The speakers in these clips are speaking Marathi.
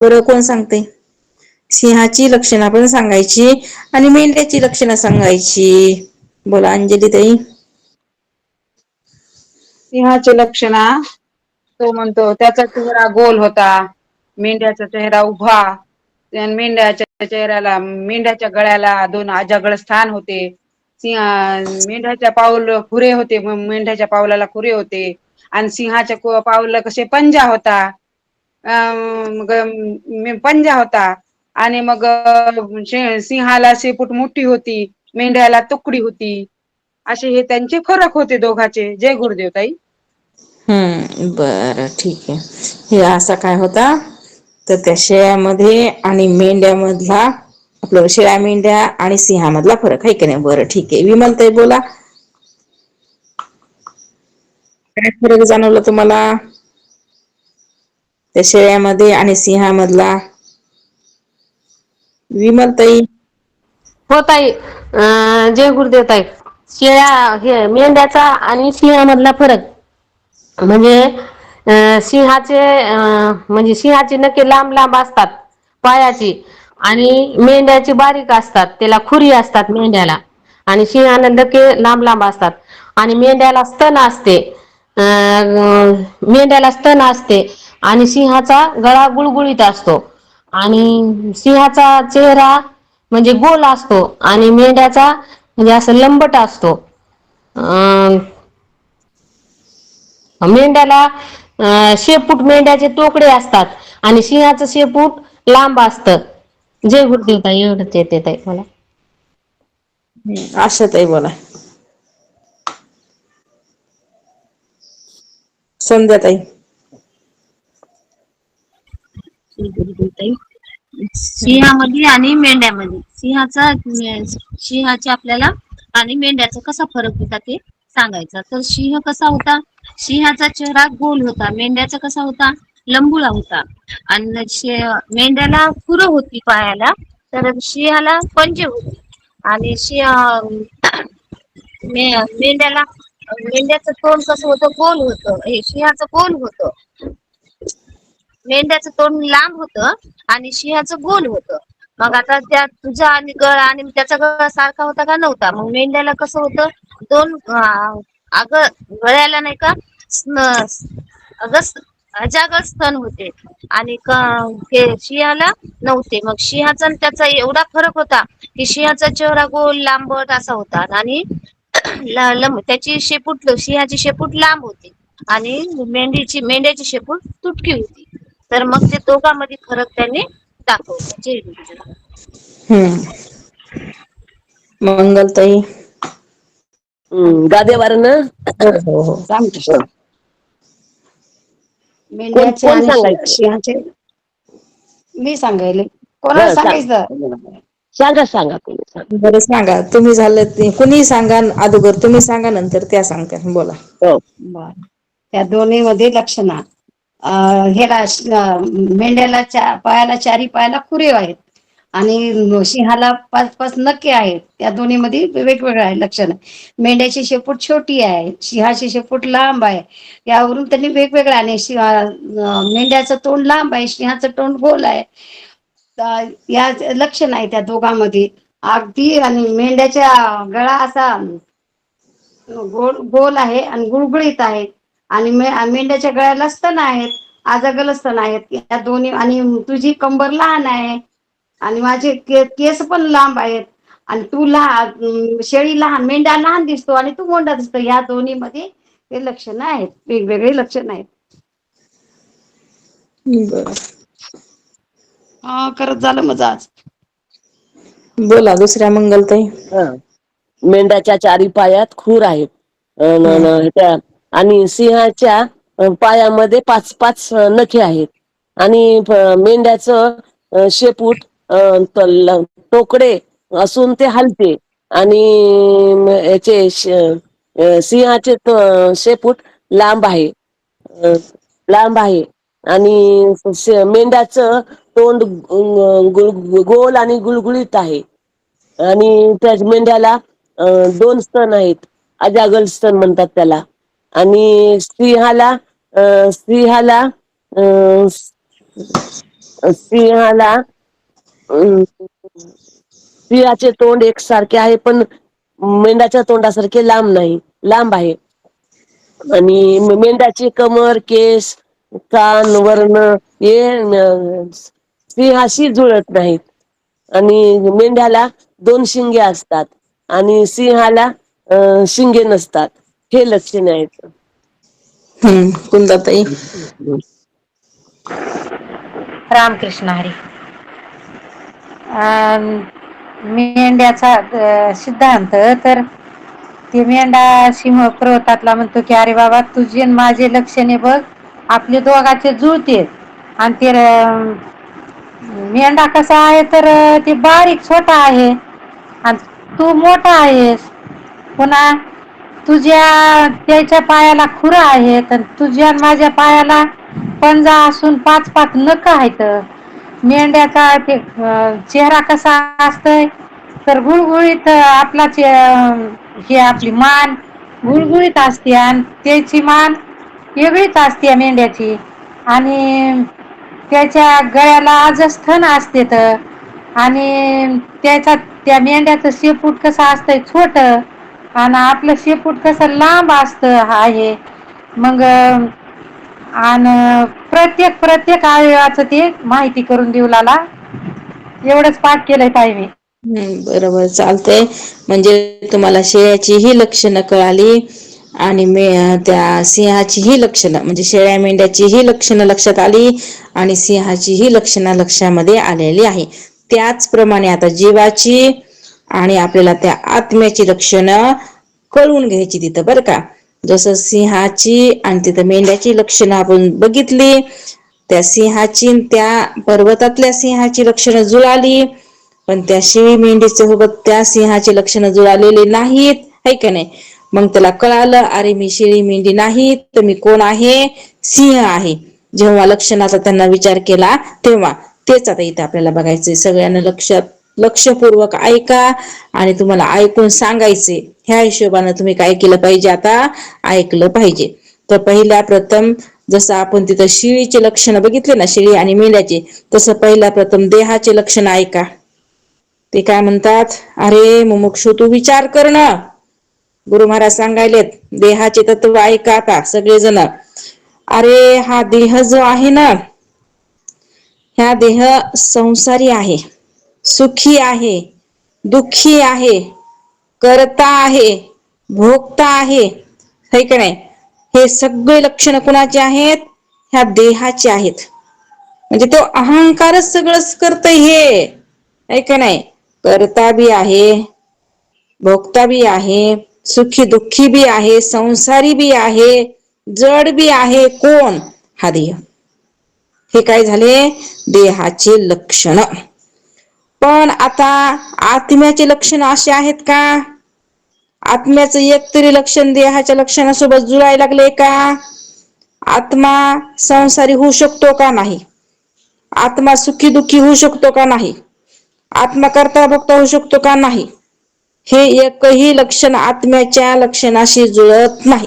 बरं कोण सांगते? सिंहाची लक्षणं पण सांगायची आणि मेंढ्याची लक्षणं सांगायची. बोला अंजली ताई. सिंहाचे लक्षणं तो म्हणतो त्याचा चेहरा गोल होता. मेंढ्याचा चेहरा उभा. मेंढ्याच्या चेहऱ्याला मेंढ्याच्या गळ्याला दोन अजागळ स्थान होते. मेंढ्याच्या पाऊल खुरे होते मेंढ्याच्या पावलाला खुरे होते आणि सिंहाच्या पावला कसे पंजा होता. पंजा होता. आणि मग सिंहाला शेपूट मोठी होती. मेंढ्याला तुकडी होती. असे हे त्यांचे फरक होते दोघाचे. जय गुरुदेव ताई. बरं ठीक आहे. हे असा काय होता तर त्या शेळ्यामध्ये आणि मेंढ्यामधला आपलं शेळ्या मेंढ्या आणि सिंहामधला फरक आहे की नाही. बरं ठीक आहे. विमल ताई बोला. काय फरक जाणवला तुम्हाला त्या शेळ्यामध्ये आणि सिंहामधला? विमल ताई. हो ताई. जय गुरुदेव ताई. मेंढ्याचा आणि सिंहामधला फरक म्हणजे सिंहाचे नखे लांब लांब असतात पायाची आणि मेंढ्याची बारीक असतात. त्याला खुरी असतात मेंढ्याला आणि सिंहाला नखे लांब लांब असतात आणि मेंढ्याला स्तन असते. मेंढ्याला स्तन असते आणि सिंहाचा गळा गुळगुळीत असतो आणि सिंहाचा चेहरा म्हणजे गोल असतो आणि मेंढ्याचा म्हणजे असं लंबट असतो. मेंढ्याला शेपूट मेंढ्याचे तोकडे असतात आणि सिंहाचं शेपूट लांब असतं. जय गुरुदेव ताई. एवढंच येते ताई मला. आशाताई बोला. संध्याताई. सिंहामध्ये आणि मेंढ्यामध्ये सिंहाचे आपल्याला आणि मेंढ्याचा कसा फरक होता ते सांगायचा. तर सिंह कसा होता. सिंहाचा चेहरा गोल होता. मेंढ्याचा कसा होता लंबुळा होता आणि मेंढ्याला खुरं होती पायाला तर सिंहाला पंजे होते आणि मेंढ्याचं तोंड कसं होतं गोल होतं. हे सिंहाचं गोल होतं. मेंढ्याचं तोंड लांब होतं आणि सिंहाचं गोल होतं. मग आता त्या तुझा आणि गळा आणि त्याचा गळा सारखा होता का नव्हता. मग मेंढ्याला कसं होतं दोन गळ्याला नाही का अजागळ स्तन होते आणि सिंहाला नव्हते. मग सिंहाचा त्याचा एवढा फरक होता की सिंहाचा चेहरा गोल लांबट असा होता आणि त्याची सिंहाची शेपूट लांब होती आणि मेंढ्याची शेपूट तुटकी होती. तर मग ते दोघांमध्ये फरक त्यांनी दाखवला. जय गुरुदेव. मंगलताई. गाद्यावरन हो हो. रामकृष्ण. कोण मेंढ्याचे कोण आणि सांगायचं? सिंहाचे मी सांगायले. कोणाला हा सांगा. सांगायचं? सांगा तुम्ही सांगा. बरं सांगा. तुम्ही झालं ते कुणी सांगा अगोदर. तुम्ही सांगा नंतर त्या सांगत्या. बोला. हो. बर. त्या दोन्ही मध्ये लक्षणं मेंढ्याला पायाला चारी पायाला खुरे आहेत आणि सिंहाला 5-5 नखे आहेत. त्या दोन्ही मध्ये वेगवेगळं आहे लक्षण. मेंढ्याची शेपूट छोटी आहे. सिंहाची शेपूट लांब आहे. यावरून त्यांनी वेगवेगळं आणि मेंढ्याचं तोंड लांब आहे. सिंहाचं तोंड गोल आहे. या लक्षण आहे त्या दोघांमध्ये अगदी. आणि मेंढ्याच्या गळा असा गोल आहे आणि गुळगुळीत आहे आणि मेंढ्याच्या गळ्याला स्तन आहेत. आजगल स्तन आहेत या दोन्ही. आणि तुझी कंबर लहान आहे आणि माझे केस पण लांब आहेत आणि तू शेळी लहान मेंढ्या लहान दिसतो आणि तू मोंढा दिसतो. या दोन्ही मध्ये हे लक्षणं आहेत. वेगवेगळे लक्षण आहेत. बरं. करत झालं मग आज. बोला दुसऱ्या मंगलताई. मेंढ्याच्या चारी पायात खूर आहेत. आणि सिंहाच्या पायामध्ये 5-5 नखे आहेत आणि मेंढ्याचं शेपूट टोकडे असून ते हलते आणि याचे सिंहाचे शेपूट लांब आहे. आणि मेंढ्याचं तोंड गोल आणि गुळगुळीत आहे आणि त्या मेंढ्याला 2 स्तन आहेत. अजागल स्तन म्हणतात त्याला. आणि स्त्रिहाला सिंहाला अं, सिंहाचे तोंड एकसारखे आहे, पण मेंढाच्या तोंडासारखे लांब नाही, लांब आहे. आणि मेंढाची कमर, केस, कान, वर्ण हे सिंहाशी जुळत नाहीत. आणि मेंढ्याला 2 शिंगे असतात आणि सिंहाला शिंगे नसतात. हे लक्षण आहेत. कुंदाताई. रामकृष्ण हरी. मेंढ्याचा सिद्धांत तर ते मेंढा सिंह पर्वतातला म्हणतो की अरे बाबा तुझे आणि माझे लक्षणे बघ आपले दोघाचे जुळते. आणि ते मेंढा कसा आहे तर ते बारीक छोटा आहे आणि तू मोठा आहेस. पुन्हा तुझ्या त्याच्या पायाला खुरं आहे तर तुझ्या आणि माझ्या पायाला पंजा असून 5 नख आहेत. मेंढ्याचा ते चेहरा कसा असतोय तर गुळगुळीत आपला हे आपली मान गुळगुळीत असते आणि त्याची मान वेगळीच असते मेंढ्याची. आणि त्याच्या गळ्याला आजस्थन असते तर आणि त्या मेंढ्याचं शेपूट कसं असतंय छोट आणि आपलं शेपूट कसं लांब असतं आहे. मग आणि प्रत्येक अवयवाचं ते माहिती करून देऊ लागला. एवढंच पाठ केलंय ताई मी. बरोबर, चालतंय. म्हणजे तुम्हाला शेळ्याची ही लक्षणं कळाली आणि त्या सिंहाची ही लक्षणं म्हणजे शेळ्या मेंढ्याची ही लक्षणं लक्षात आली आणि सिंहाची ही लक्षणं लक्षामध्ये आलेली आहे. त्याचप्रमाणे आता जीवाची आणि आपल्याला त्या आत्म्याची लक्षणं कळून घ्यायची तिथं, बरं का. जसं सिंहाची आणि तिथं मेंढ्याची लक्षणं आपण बघितली. त्या सिंहाची त्या पर्वतातल्या सिंहाची लक्षणं जुळाली, पण त्या शेळी मेंढीच्या सोबत त्या सिंहाची लक्षणं जुळालेली नाहीत, है का नाही. मग त्याला कळालं अरे मी शेळी मेंढी नाही तर मी कोण आहे, सिंह आहे. जेव्हा लक्षणाचा त्यांना विचार केला तेव्हा. तेच आता इथं आपल्याला बघायचंय. सगळ्यांना लक्षपूर्वक ऐका आणि तुम्हाला ऐकून सांगायचे. ह्या हिशोबाने तुम्ही काय केलं पाहिजे, आता ऐकलं पाहिजे. तर पहिल्या प्रथम जसं आपण तिथं शेळीचे लक्षण बघितले ना, शेळी आणि मेंढ्याचे, तसं पहिल्या प्रथम देहाचे लक्षण ऐका. ते काय म्हणतात, अरे मुमुक्षू तू विचार कर ना. गुरु महाराज सांगायलेत देहाचे तत्व ऐका आता सगळेजण. अरे हा देह जो आहे ना, ह्या देह संसारी आहे, सुखी आहे, दुःखी आहे, करता आहे, भोगता आहे, है का नाही. हे सगळे लक्षण कुणाचे आहेत, ह्या देहाचे आहेत. म्हणजे तो अहंकारच सगळंच करतय हे, है का नाही. करता बी आहे, भोगता बी आहे, सुखी दुःखी बी आहे, संसारी बी आहे, जड बी आहे. कोण, हा देह. हे काय झाले, देहाचे लक्षण. पण आता आत्म्याचे लक्षण असे आहेत का, आत्म्याचं एक तरी लक्षण देहाच्या लक्षणासोबत जुळायला लागले का. आत्मा संसारी होऊ शकतो का, नाही. आत्मा सुखी दुःखी होऊ शकतो का, नाही. आत्मा करता भोगता होऊ शकतो का, नाही. हे एकही लक्षण आत्म्याच्या लक्षणाशी जुळत नाही.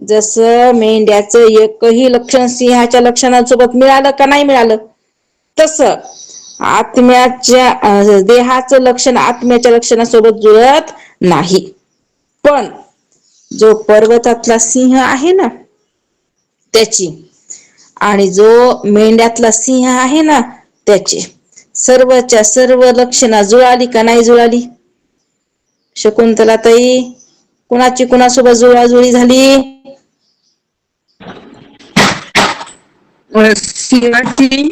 जसं मेंढ्याचं एकही लक्षण सिंहाच्या लक्षणासोबत मिळालं का नाही मिळालं, तसं आत्म्याच्या देहाचं लक्षण आत्म्याच्या लक्षणासोबत जुळत नाही. पण जो पर्वतातला सिंह आहे ना त्याची आणि जो मेंढ्यातला सिंह आहे ना त्याची सर्वच्या सर्व लक्षणं जुळाली का नाही जुळाली. शकुंतलाताई, कुणाची कुणासोबत जुळाजुळी झाली. सिंहाची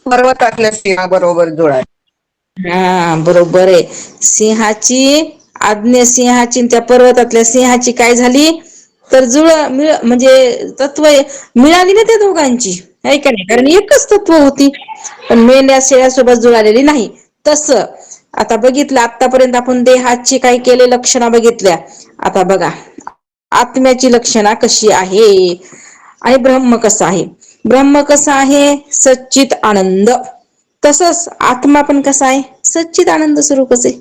पर्वतातल्या सिंहाबरोबर जुळाली. हा बरोबर आहे. सिंहाची आज्ञा सिंहाची त्या पर्वतातल्या सिंहाची काय झाली तर म्हणजे तत्व मिळाली ना त्या दोघांची, आहे का नाही. कारण एकच तत्व होती. पण मेंढ्या शेळ्यासोबत जुळालेली नाही. तसं आता बघितलं, आतापर्यंत आपण देहाची काय केले लक्षणा बघितल्या. आता बघा आत्म्याची लक्षणा कशी आहे आणि ब्रह्म कसा आहे. ब्रह्म कसा आहे, सच्चित आनंद. तसंच आत्मा पण कसा आहे, सच्चित आनंद स्वरूपच आहे.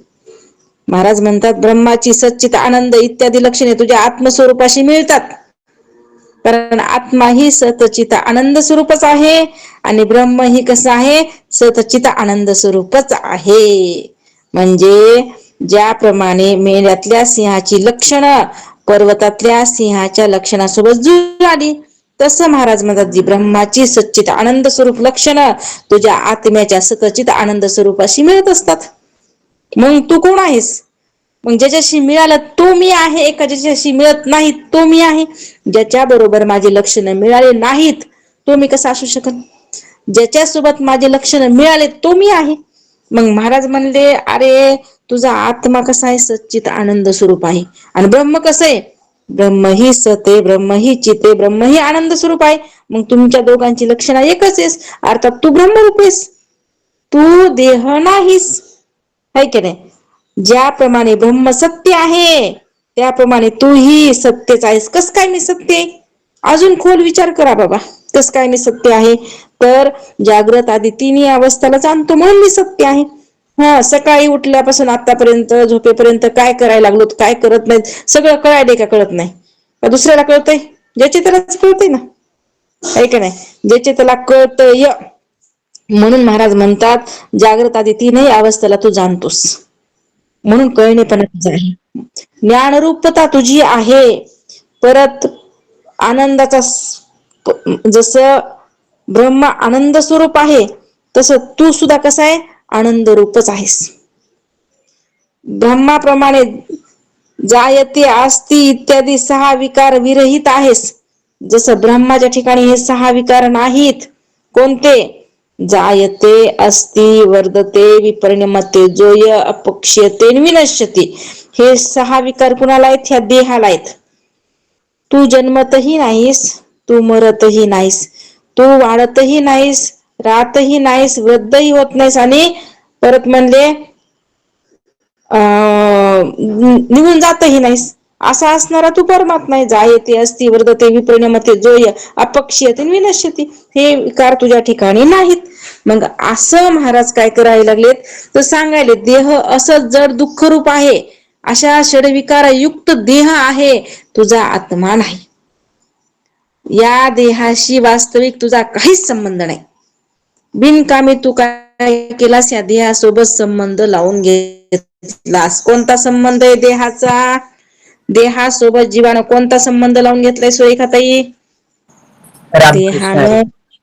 महाराज म्हणतात ब्रह्माची सच्चित आनंद इत्यादी लक्षणे तुझ्या आत्मस्वरूपाशी मिळतात. कारण आत्मा ही सतचित आनंद स्वरूपच आहे आणि ब्रह्म ही कसं आहे, सतचित आनंद स्वरूपच आहे. म्हणजे ज्याप्रमाणे मेल्यातल्या सिंहाची लक्षणं पर्वतातल्या सिंहाच्या लक्षणासोबत जुळाली, तसं महाराज म्हणतात जी ब्रह्माची सच्चित आनंद स्वरूप लक्षणं तुझ्या आत्म्याच्या सतचित आनंद स्वरूपाशी मिळत असतात. मग तू कोण आहेस? मग ज्याच्याशी मिळालं तो मी आहे, एका ज्याच्याशी मिळत नाही तो मी आहे. ज्याच्या बरोबर माझे लक्षणं मिळाले नाहीत तो मी कसा असू शकत? ज्याच्यासोबत माझे लक्षणं मिळाले तो मी आहे. मग महाराज म्हणले, अरे तुझा आत्मा कसा आहे, सच्चित आनंद स्वरूप आहे. आणि ब्रह्म कसं आहे, ब्रह्म ही सत आहे, ब्रह्म ही चित आहे, ब्रह्म ही आनंद स्वरूप आहे. मग तुमच्या दोघांची लक्षणं एकच आहेस, अर्थात तू ब्रह्मरूप आहेस, तू देह नाहीस, है की नाही. ज्याप्रमाणे ब्रह्म सत्य आहे त्याप्रमाणे तूही सत्यच आहेस. कस काय मी सत्य आहे? अजून खोल विचार करा बाबा, कस काय मी सत्य आहे? तर जागृत आदी तिन्ही अवस्थाला जाणतो म्हणून मी सत्य आहे. हा, सकाळी उठल्यापासून आतापर्यंत झोपेपर्यंत काय करायला लागलो, काय करत नाही, सगळं कळायले का? कळत नाही का? दुसऱ्याला कळतंय? ज्याचे त्यालाच कळतंय ना, आहे का नाही. ज्याचे त्याला कळतंय म्हणून महाराज म्हणतात जागृत आदी तीनही अवस्थेला तू जाणतोस म्हणून कळणेपणा तुझा आहे. ज्ञानरूपता तुझी आहे. परत आनंदाचा जसं ब्रह्म आनंद स्वरूप आहे तसं तू सुद्धा कसा आहे, आनंद रूपच आहेस. ब्रह्माप्रमाणे जायते अस्ति इत्यादी 6 विकार विरहित आहेस. जसं ब्रह्माच्या ठिकाणी हे 6 विकार नाहीत. कोणते? जायते अस्ति वर्धते विपरिणमते जोय अपक्ष्यते विनश्यति. हे 6 विकार कुणाला आहेत? ह्या देहाला आहेत. तू जन्मतही नाहीस, तू मरतही नाहीस, तू वाढतही नाहीस, राहतही नाहीस, वृद्धही होत नाहीस, आणि परत म्हणले निघून जातही नाहीस. असा असणारा तू परमात्मा आहे. जायते अस्ति वर्धते विपरिणमते जोय अपक्ष्यते विनश्यति. हे विकार तुझ्या ठिकाणी नाहीत. मग असं महाराज काय करायला लागलेत, तर सांगायले देह असं जड दुःखरूप आहे, अशा षडविकारयुक्त देह आहे, तुझा आत्मा नाही. या देहाशी वास्तविक तुझा काहीच संबंध नाही. बिनकामी तू काय केलास, या देहासोबत संबंध लावून घेतलास. कोणता संबंध आहे देहाचा? देहासोबत जीवानं कोणता संबंध लावून घेतलाय सुरेखाताई? रामकृष्ण हरी. देहानं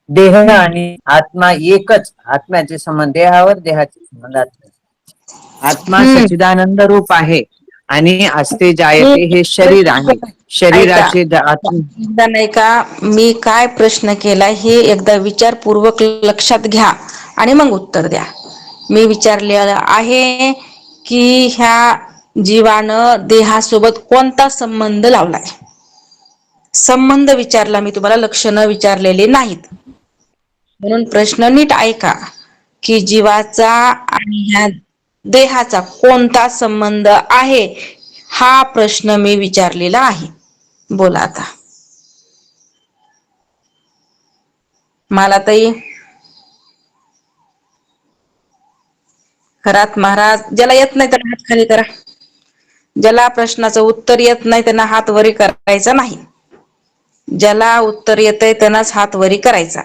देह आणि आत्मा एकच. आत्म्याचे संबंध देहावर, देहाचे संबंध आत्मा. आत्मा सच्चिदानंद रूप आहे आणि अस्ते जायते हे शरीर आहे. शरीराचे एकदा नाही का, मी काय प्रश्न केलाय हे एकदा विचारपूर्वक लक्षात घ्या आणि मग उत्तर द्या. मी विचारलेलं आहे की ह्या जीवानं देहासोबत कोणता संबंध लावलाय. संबंध विचारला मी तुम्हाला, लक्षणं विचारलेली नाहीत. म्हणून प्रश्न नीट ऐका की जीवाचा आणि ह्या देहाचा कोणता संबंध आहे, हा प्रश्न मी विचारलेला आहे. बोला आता. मला ताई खरात महाराज, ज्याला येत नाही त्याला हात खाली करा. ज्याला प्रश्नाचं उत्तर येत नाही त्यांना हात वरी करायचा नाही. ज्याला उत्तर येतंय त्यांनाच हात वरी करायचा.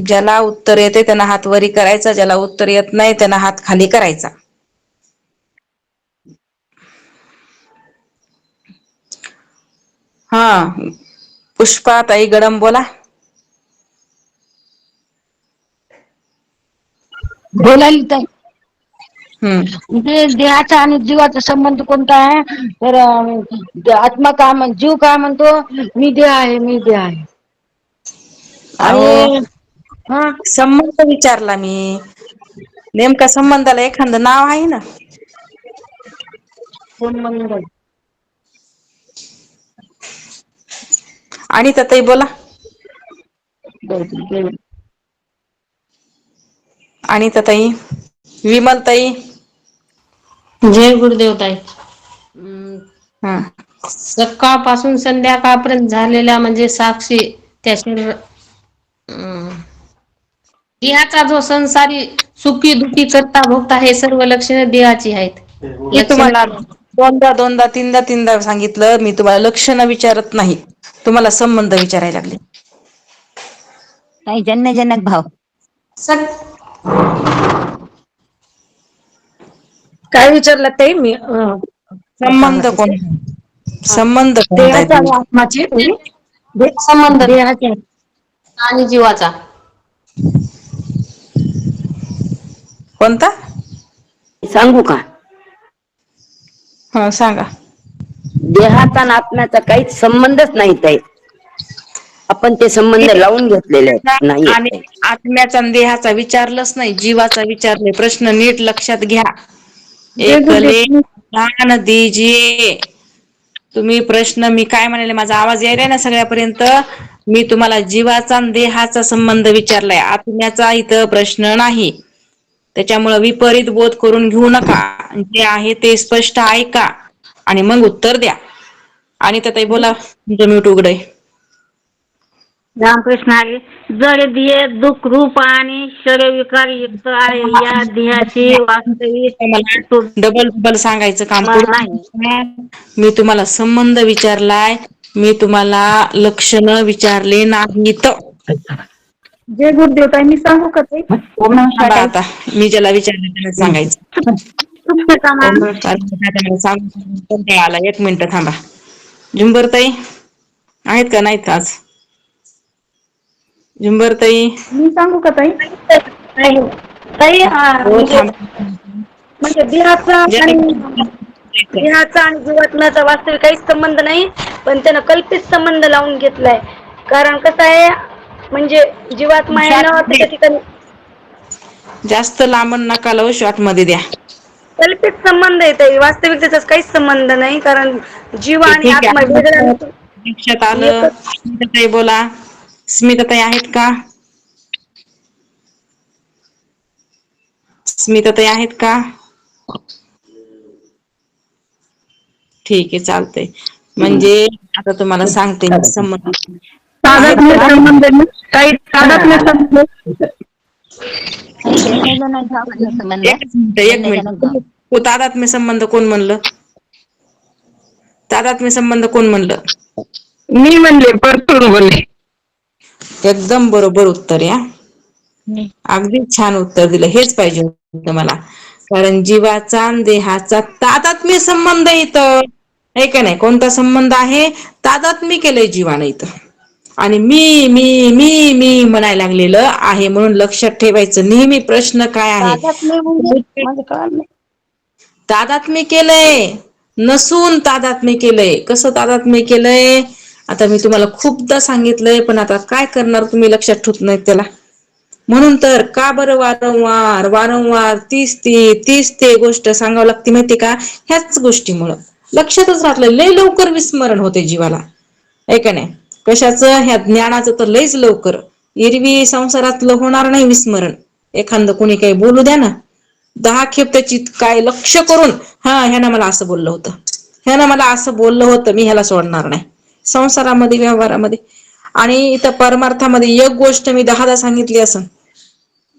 ज्याला उत्तर येते त्यांना हात वरी करायचा, ज्याला उत्तर येत नाही त्यांना हात खाली करायचा. हा, पुष्पा ताई गडम बोला. बोलायला तर देहाचा आणि जीवाचा संबंध कोणता आहे? तर आत्मा काय म्हण, जीव काय म्हणतो? मी देह आहे, मी देह आहे. अहो, आणि हा, संबंध विचारला मी. नेमका संबंधाला एखादं नाव आहे ना? संबंध आणि ताई बोला. आणि ताई, विमल ताई. जय गुरुदेव ताई. हा, सकाळपासून संध्याकाळपर्यंत झालेला म्हणजे साक्षी त्या देहाचा जो संसारी सुखी दुखी करता भोगता हे सर्व लक्षणे देहाची आहेत. मी तुम्हाला दोनदा तीनदा सांगितलं मी, तुम्हाला लक्षणं विचारत नाही, तुम्हाला संबंध विचारायला लागले. काही जन्नजनक भाव. काय विचारलं ते मी संबंध कोण, संबंध कोणता आहे देहाचा आणि तो? आत्माची संबंध देहाचा आणि जीवाचा. कोणता? सांगू का? हा सांगा. देहाचा आणि आत्म्याचा काहीच संबंधच नाही ताई. आपण ते संबंध लावून घेतलेले आहेत. नाही आणि आत्म्याचा आणि देहाचा विचारलंच नाही, जीवाचा विचारले. प्रश्न नीट लक्षात घ्या. एकले ज्ञान दीजिए. तुम्ही प्रश्न, मी काय म्हणाले, माझा आवाज यायलाय ना सगळ्यापर्यंत? मी तुम्हाला जीवाचा आणि देहाचा संबंध विचारलाय, आत्म्याचा इथं प्रश्न नाही. त्याच्यामुळे विपरीत बोध करून घेऊ नका. जे आहे ते स्पष्ट ऐका आणि मग उत्तर द्या. आणि ताई बोला, तुमचं म्यूट उघडय. रामकृष्ण हरी. जड देह दुःख रूप आणि शरीर विकार युक्त आहे. या देहाची वास्तविक डबल सांगायचं काम नाही. करू. मी तुम्हाला संबंध विचारलाय, मी तुम्हाला लक्षण विचारले नाहीत. जय गुरुदेव. मी सांगू का ते? आता मी ज्याला विचारले त्याला सांगायचं. सांगू आला. 1 मिनिट थांबा. झुंबरताई आहेत का? नाहीत आज झुंबरताई? मी सांगू का ताई? ताई म्हणजे देहाचा आणि जीवात्म्याचा वास्तविक काहीच संबंध नाही, पण त्यानं कल्पित संबंध लावून घेतलाय. कारण कसं आहे, म्हणजे जीवात्मा आहे ना त्याच्या ठिकाणी जास्त लांबण नका लावू, शॉर्ट मध्ये द्या. कल्पित संबंध येते, वास्तविक त्याचा काहीच संबंध नाही. कारण जीव आणि आत्मा वेगळ्या. लक्षात आलं. स्मिताताई बोला. स्मिताताई आहेत का? स्मिताताई आहेत का? ठीक आहे, चालतंय. म्हणजे आता तुम्हाला सांगते संबंध. एक मिनिट. तादात्म्य संबंध कोण म्हणलं? तादात्म्य संबंध कोण म्हणलं? मी म्हणले, परतून बोलले. एकदम बरोबर उत्तर. या अगदी छान उत्तर दिलं. हेच पाहिजे होतं मला. कारण जीवाचा आणि देहाचा तादात्म्य संबंध इथं आहे का नाही? कोणता संबंध आहे? तादात्म्य केलंय जीवानं इथं. आणि मी मी मी मी म्हणायला लागलेलं आहे, म्हणून लक्षात ठेवायचं नेहमी. प्रश्न काय आहे? तादात्म्य केलंय नसून तादात्म्य केलंय. कसं तादात्म्य केलंय? आता मी तुम्हाला खूपदा सांगितलंय, पण आता काय करणार, तुम्ही लक्षात ठेवत नाहीत त्याला. म्हणून तर का बरं वारंवार तीच ते गोष्ट सांगावं लागते माहिती का? ह्याच गोष्टीमुळं लक्षातच राहतलं. लय लवकर विस्मरण होते जीवाला, आहे का नाही? कशाचं? ह्या ज्ञानाचं तर लयच लवकर. एरवी संसारातलं होणार नाही विस्मरण. एखादं कोणी काही बोलू द्या ना, 10 खेप त्याची काय लक्ष करून, ह्यानं मला असं बोललं होतं, ह्यानं मला असं बोललं होतं, मी ह्याला सोडणार नाही. संसारामध्ये, व्यवहारामध्ये. आणि इथं परमार्थामध्ये एक गोष्ट मी 10दा सांगितली असं,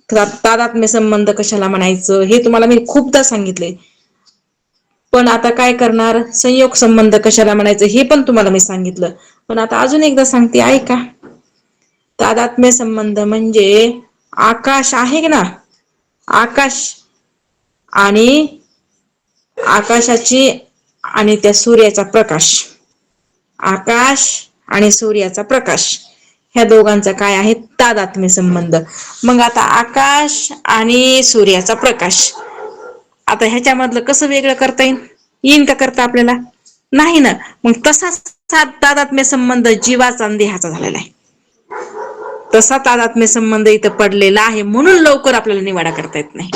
तादात्म्य संबंध कशाला म्हणायचं हे तुम्हाला मी खूपदा सांगितले. पण आता काय करणार? संयोग संबंध कशाला म्हणायचं हे पण तुम्हाला मी सांगितलं. पण आता अजून एकदा सांगते, ऐका. तादात्म्य संबंध म्हणजे आकाश आहे ना, आकाश आणि आकाशाची आणि त्या सूर्याचा प्रकाश, आकाश आणि सूर्याचा प्रकाश, ह्या दोघांचा काय आहे? तादात्म्य संबंध. मग आता आकाश आणि सूर्याचा प्रकाश, आता ह्याच्यामधलं कसं वेगळं करता येईन का करता आपल्याला? नाही ना. मग तसाच तादात्म्य संबंध जीवाचा आणि देहाचा झालेला आहे. तसा तादात्म्य संबंध इथं पडलेला आहे, म्हणून लवकर आपल्याला निवाडा करता येत नाही.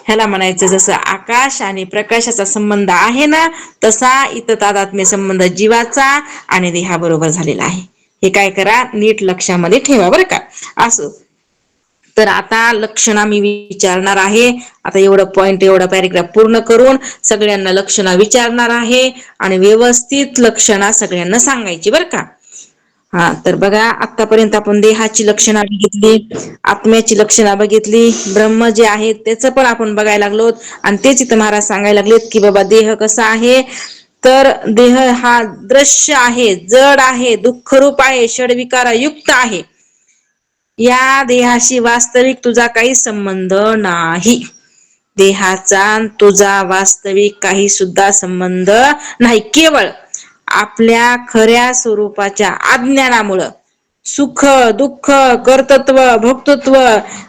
ह्याला म्हणायचं जसं आकाश आणि प्रकाशाचा संबंध आहे ना, तसा इथं तादात्म्य संबंध जीवाचा आणि देहाबरोबर झालेला आहे. हे काय करा, नीट लक्षामध्ये ठेवा बरं का. असं तर आता लक्षणा मी विचारणार आहे. आता एवढं पॉइंट, एवढा पॅरेग्राफ पूर्ण करून सगळ्यांना लक्षणा विचारणार आहे आणि व्यवस्थित लक्षणा सगळ्यांना सांगायची बरं का. हा तर बघा, आतापर्यंत आपण देहाची लक्षणं बघितली, आत्म्याची लक्षणं बघितली, ब्रह्म जे आहे त्याचं पण आपण बघायला लागलो. आणि तेच इथं महाराज सांगायला लागलेत की बाबा देह कसा आहे, तर देह हा दृश्य आहे, जड आहे, दुःखरूप आहे, षडविकार युक्त आहे. या देहाशी वास्तविक तुझा काही संबंध नाही. देहाचा तुझा वास्तविक काही सुद्धा संबंध नाही. केवळ आपल्या खऱ्या स्वरूपाच्या अज्ञानामुळं सुख दुःख कर्तृत्व भोक्तृत्व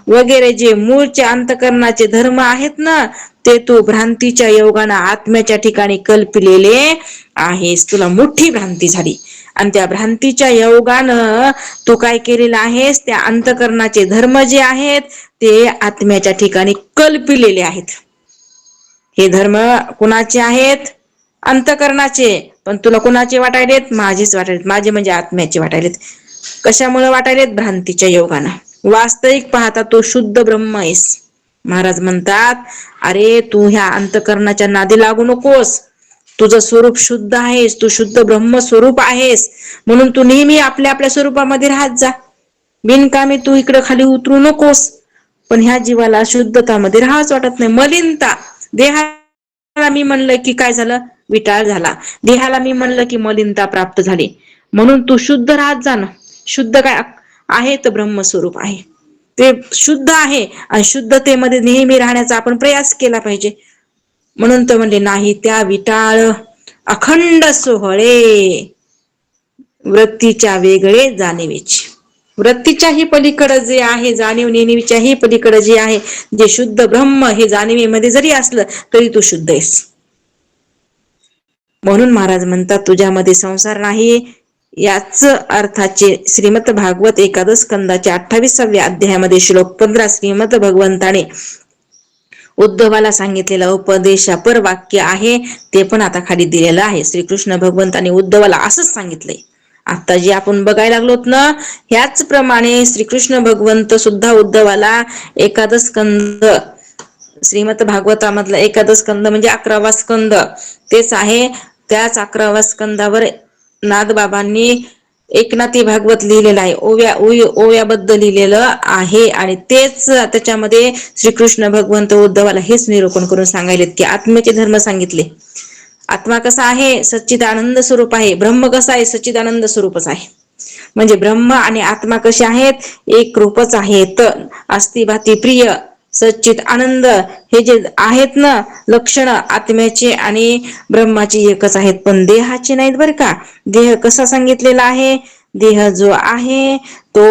वगैरे जे मूळचे अंतकरणाचे धर्म आहेत ना, ते तू भ्रांतीच्या योगाने आत्म्याच्या ठिकाणी कल्पिलेले आहेस. तुला मोठी भ्रांती झाली आणि त्या भ्रांतीच्या योगानं तू काय केलेलं आहेस, त्या अंतकरणाचे धर्म जे आहेत ते आत्म्याच्या ठिकाणी कल्पिलेले आहेत. हे धर्म कुणाचे आहेत? अंतकरणाचे. पण तुला कुणाचे वाटायलेत? माझेच वाटायलेत. माझे म्हणजे आत्म्याचे वाटायलेत. कशामुळे वाटायलेत? भ्रांतीच्या योगानं. वास्तविक पाहता तो शुद्ध ब्रह्म आहेस. महाराज म्हणतात, अरे तू ह्या अंतकरणाच्या नादी लागू नकोस. तुझं स्वरूप शुद्ध आहेस, तू शुद्ध ब्रह्म स्वरूप आहेस, म्हणून तू नेहमी आपल्या आपल्या स्वरूपामध्ये राहत जा. बिनकामी तू इकडं खाली उतरू नकोस. पण ह्या जीवाला शुद्धतामध्ये राहावंच वाटत नाही. मलिनता. देहाला मी म्हणलं की काय झालं? विटाळ झाला. देहाला मी म्हणलं की मलिनता प्राप्त झाली. म्हणून तू शुद्ध राहत जा ना. शुद्ध काय आहे? तर ब्रह्मस्वरूप आहे, ते शुद्ध आहे. आणि शुद्धतेमध्ये नेहमी राहण्याचा आपण प्रयास केला पाहिजे. म्हणून तर म्हणले, नाही त्या विटाळ अखंड सोहळे वृत्तीच्या वेगळे जाणीवेची. वृत्तीच्याही पलीकडे जे आहे, जाणीव नेणीवीच्याही पलीकडे जे आहे, जे शुद्ध ब्रह्म हे जाणीवेमध्ये जरी असलं तरी तू शुद्ध आहेस. म्हणून महाराज म्हणतात, तुझ्यामध्ये संसार नाही. याच अर्थाचे श्रीमद भागवत एकादश स्कंदाच्या 28व्या अध्यायामध्ये श्लोक 15 श्रीमद भगवंताने उद्धवाला सांगितलेलं उपदेशापर वाक्य आहे, ते पण आता खाली दिलेलं आहे. श्रीकृष्ण भगवंताने उद्धवाला असंच सांगितलंय. आता जे आपण बघायला लागलोत ना, ह्याच प्रमाणे श्रीकृष्ण भगवंत सुद्धा उद्धवाला एकादश स्कंद, श्रीमद भागवतामधला एकादश स्कंद म्हणजे 11वा स्कंद तेच आहे. त्याच 11व्या स्कंदावर नादबाबांनी एकनाथी भागवत लिहिलेलं आहे, ओव्याबद्दल लिहिलेलं आहे. आणि तेच त्याच्यामध्ये श्रीकृष्ण भगवंत उद्धवाला हेच निरूपण करून सांगायलेत की आत्म्याचे धर्म सांगितले. आत्मा कसा आहे? सच्चिदानंद स्वरूप आहे. ब्रह्म कसा आहे? सच्चिदानंद स्वरूपच आहे. म्हणजे ब्रह्म आणि आत्मा कसे आहेत? एक रूपच आहेत. अस्ति भाती प्रिय सच्चित आनंद हे जे आहेत ना लक्षण, आत्म्याचे आणि ब्रह्माची एकच आहेत, पण देहाचे नाहीत बरं का. देह कसा सांगितलेला आहे? देह जो आहे तो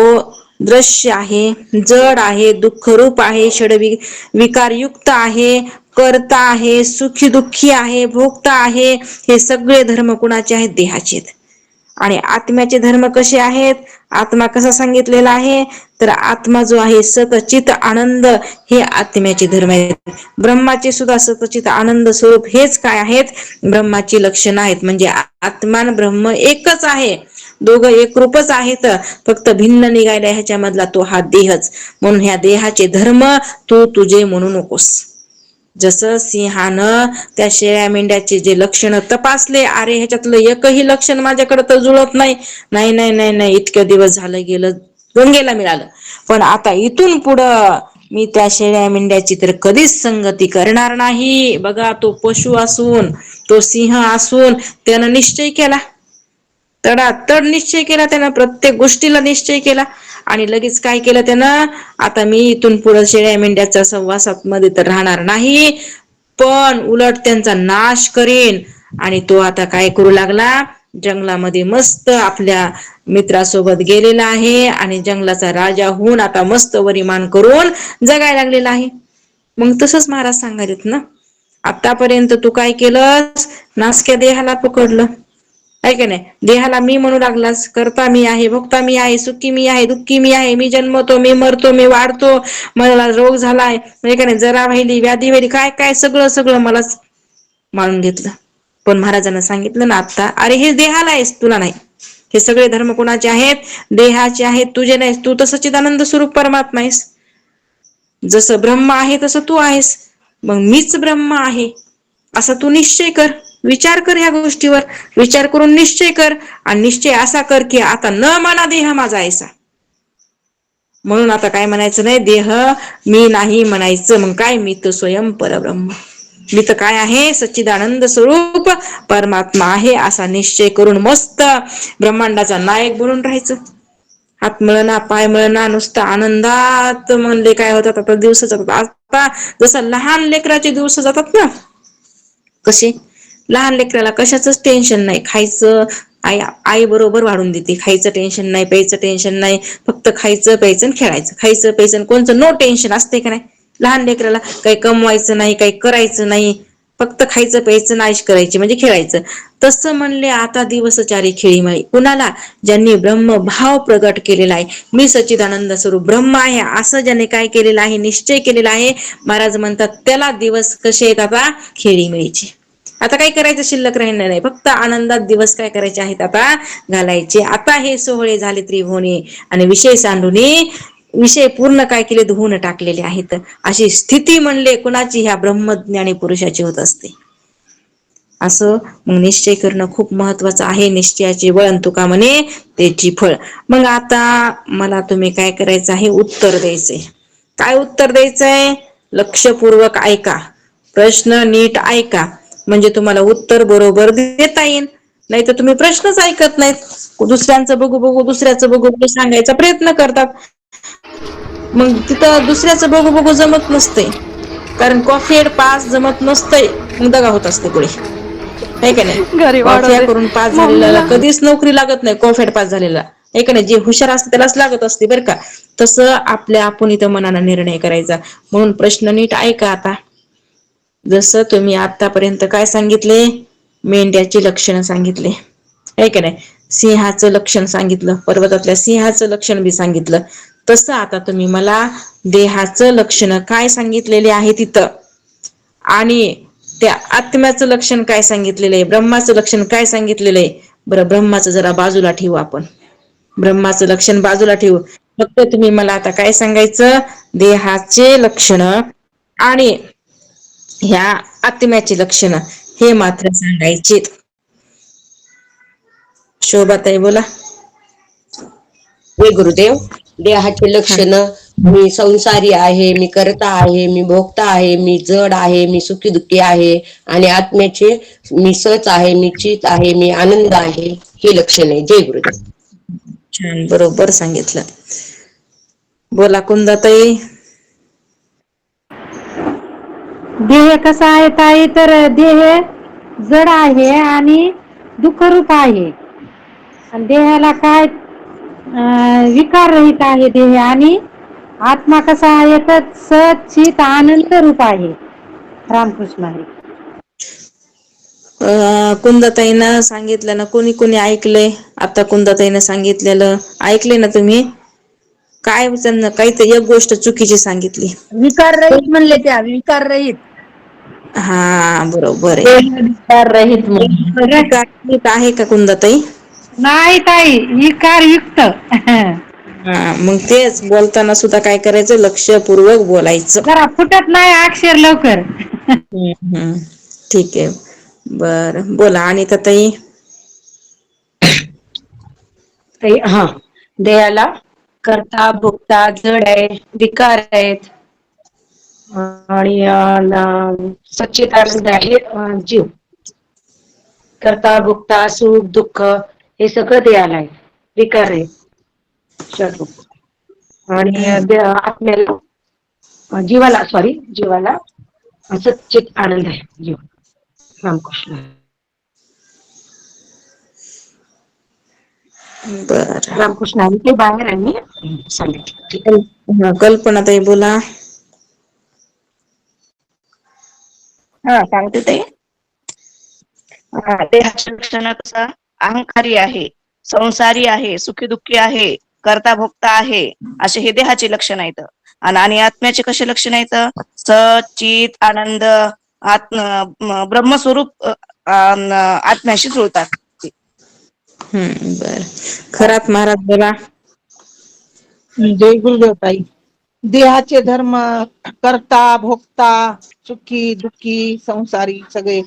दृश्य आहे, जड आहे, दुःखरूप आहे, विकारयुक्त आहे, करता आहे, सुखी दुःखी आहे, भोगता आहे. हे सगळे धर्म कुणाचे आहेत? देहाचे आहेत. आणि आत्म्याचे धर्म कसे आहेत? आत्मा कसा सांगितलेला आहे? तर आत्मा जो आहे सतचित आनंद हे आत्म्याचे धर्म आहेत. ब्रह्माचे सुद्धा सतचित आनंद स्वरूप हेच काय आहेत? ब्रह्माची लक्षणं आहेत. म्हणजे आत्मा आणि ब्रह्म एकच आहे, दोघं एक रूपच आहेत, फक्त भिन्न निघायला ह्याच्यामधला तो हा देहच. म्हणून ह्या देहाचे धर्म तू तुझे म्हणू नकोस. जसं सिंहानं त्या शेळ्या मेंढ्याचे जे लक्षण तपासले, अरे ह्याच्यातलं एकही लक्षण माझ्याकडे तर जुळत नाही, नाही नाही नाही नाही इतकं दिवस झालं गेलं, गंगेला मिळालं, पण आता इथून पुढं मी त्या शेळ्या मेंढ्याची तर कधीच संगती करणार नाही. बघा, तो पशु असून, तो सिंह असून त्यानं निश्चय केला, तडातड निश्चय केला त्यानं, प्रत्येक गोष्टीला निश्चय केला. आणि लगेच काय केलं त्यानं? आता मी इथून पुढे शेळ्या मेंढ्याच्या सहवासात मध्ये तर राहणार नाही, पण उलट त्यांचा नाश करेन. आणि तो आता काय करू लागला? जंगलामध्ये मस्त आपल्या मित्रासोबत गेलेला आहे आणि जंगलाचा राजा होऊन आता मस्त वरिमान करून जगायला लागलेला आहे. मग तसंच महाराज सांगायलेत ना, आतापर्यंत तू काय केलं? नासक्या देहाला पकडलं आहे का नाही? देहाला मी म्हणू लागलास, करता मी आहे, भोगता मी आहे, सुखी मी आहे, दुःखी मी आहे, मी जन्मतो, मी मरतो, मी वाढतो, मला रोग झालाय म्हणजे का नाही, जरा व्हायली, व्याधी व्हायली, काय काय सगळं सगळं मलाच मानून घेतलं. पण महाराजांना सांगितलं ना आता, अरे हे देहाला आहेस, तुला नाही. हे सगळे धर्म कोणाचे आहेत? देहाचे आहेत, तुझे नाहीस. तू तर सच्चिदानंद स्वरूप परमात्मा आहेस. जसं ब्रह्म आहे तसं तू आहेस. मग मीच ब्रह्म आहे असा तू निश्चय कर, विचार कर ह्या गोष्टीवर, विचार करून निश्चय कर, आणि निश्चय असा कर की आता न माना देह माझा ऐसा. म्हणून आता काय म्हणायचं नाही, देह मी नाही म्हणायचं. मग काय, मी तर स्वयं परब्रह्म, मी तर काय आहे, सच्चिदानंद स्वरूप परमात्मा आहे, असा निश्चय करून मस्त ब्रह्मांडाचा नायक बनून राहायचं. हात मळना पाय मळना नुसतं आनंदात म्हणले काय होतात. आता दिवस जातात. आता जसं लहान लेकराचे दिवस जातात ना, कसे लहान लेकराला कशाच टेन्शन नाही, खायचं आई बरोबर वाढून देते, खायचं टेन्शन नाही, प्यायचं टेन्शन नाही, फक्त खायचं प्यायचं खेळायचं, खायचं प्यायचं कोणचं नो टेन्शन असते का नाही. लहान लेकराला काही कमवायचं नाही, काही करायचं नाही, फक्त खायचं प्यायचं नाईश करायची म्हणजे खेळायचं. तसं म्हणले आता दिवसचारी खेळीमाळी कुणाला, ज्यांनी ब्रह्मभाव प्रगट केलेला आहे, मी सच्चिदानंद स्वरूप ब्रह्म आहे असं ज्याने काय केलेलं आहे, निश्चय केलेला आहे, महाराज म्हणतात त्याला दिवस कसे आहेत आता, खेळीमेळीचे. आता काय करायचं शिल्लक राहिलं नाही, फक्त आनंदात दिवस काय करायचे आहेत आता, घालायचे. आता हे सोहळे झाले त्रिभुवनी आणि विषय सांडूनी, विषय पूर्ण काय केले, धुवून टाकलेले आहेत. अशी स्थिती म्हणले कुणाची, ह्या ब्रह्मज्ञानी पुरुषाची होत असते. असं मग निश्चय करणं खूप महत्वाचं आहे. निश्चयाची वळण तुका म्हणे त्याची फळ. मग आता मला तुम्ही काय करायचं आहे, उत्तर द्यायचंय. काय उत्तर द्यायचंय, लक्षपूर्वक ऐका, प्रश्न नीट ऐका, म्हणजे तुम्हाला उत्तर बरोबर देता येईल. नाही तर तुम्ही प्रश्नच ऐकत नाहीत, दुसऱ्यांचं बघू बघू दुसऱ्याचं बघू बघू सांगायचा प्रयत्न करतात. मग तिथं दुसऱ्याचं बघू बघू जमत नसते, कारण कॉफेड पास जमत नसतंय, मग दगा होत असते पुढे, आहे का नाही. कॉफिया करून पास झालेला कधीच नोकरी लागत नाही, कॉफेड पास झालेला, आहे का नाही. जे हुशार असते त्यालाच लागत असते बरं का. तसं आपल्या आपण इथं मनानं निर्णय करायचा. म्हणून प्रश्न नीट ऐका आता. जसं तुम्ही आतापर्यंत काय सांगितले, मेंढ्याची लक्षणं सांगितले, आहे का नाही. सिंहाचं लक्षण सांगितलं, पर्वतातल्या सिंहाचं लक्षण बी सांगितलं. तसं आता तुम्ही मला देहाचं लक्षण काय सांगितलेले आहे तिथं, आणि त्या आत्म्याचं लक्षण काय सांगितलेलं आहे, ब्रह्माचं लक्षण काय सांगितलेलं आहे. बरं, ब्रह्माचं जरा बाजूला ठेवू आपण, ब्रह्माचं लक्षण बाजूला ठेवू. फक्त तुम्ही मला आता काय सांगायचं, देहाचे लक्षण आणि ह्या आत्म्याची लक्षण हे मात्र सांगायचे. शोभाताई बोला. हे गुरुदेव, देहाचे लक्षण, मी संसारी आहे, मी करता आहे, मी भोगता आहे, मी जड आहे, मी सुखी दुःखी आहे, आणि आत्म्याचे मी सच आहे, मी चित आहे, मी आनंद आहे, हे लक्षण आहे. जय गुरुदेव. छान, बरोबर सांगितलं. बोला कुंदाताई. देह कसा आहे ताई, तर देह जड आहे आणि दुःखरूप आहे, आणि देहाला काय विकार रहित आहे देह, आणि आत्मा कसा आहे तर सचित आनंद रूप आहे. रामकृष्ण आहे. कुंदाताईनं सांगितलं ना, कोणी कोणी ऐकलंय आता, कुंदाताईनं सांगितलेलं ऐकले ना तुम्ही. काय त्यांना काहीतरी एक गोष्ट चुकीची सांगितली. विकार रहित म्हणले, त्या विकार रहित. हा बरोबर आहे, विकार रहित आहे का कुंदाताई. नाही ताई, विकार युक्त. हा, मग तेच बोलताना सुद्धा काय करायचं, लक्षपूर्वक बोलायचं. जरा फुटत नाही अक्षर लवकर. ठीक आहे, बर बोला. आणि ताई. हा, देहाला करता भोगता जड आहे, विकार आहेत, आणि सच्चित आनंद आहे जीव. करता भोगता सुख दुःख हे सगळं देहाला आहे, विकार आहे सर्व. आणि आत्म्याला, जीवाला सच्चित आनंद आहे जीव. रामकृष्ण. बर, रामकृष्ण आणि ते बाहेर आणि सांगितलं. कल्पनाताई बोला. हा, सांगते ते. देहाचे लक्षण कसा, अहंकारी आहे, संसारी आहे, सुखी दुःखी आहे, करता भोगता आहे, असे हे देहाचे लक्षण आहेत. आणि आत्म्याचे कसे लक्षण आहेत, सचित आनंद, ब्रह्मस्वरूप आत्म्याशी जुळतात. बर, खरात महाराज बोला. जय गुरुदेव ताई. देहाचे धर्म करता भोगता, सुखी दुःखी संसारी सगळे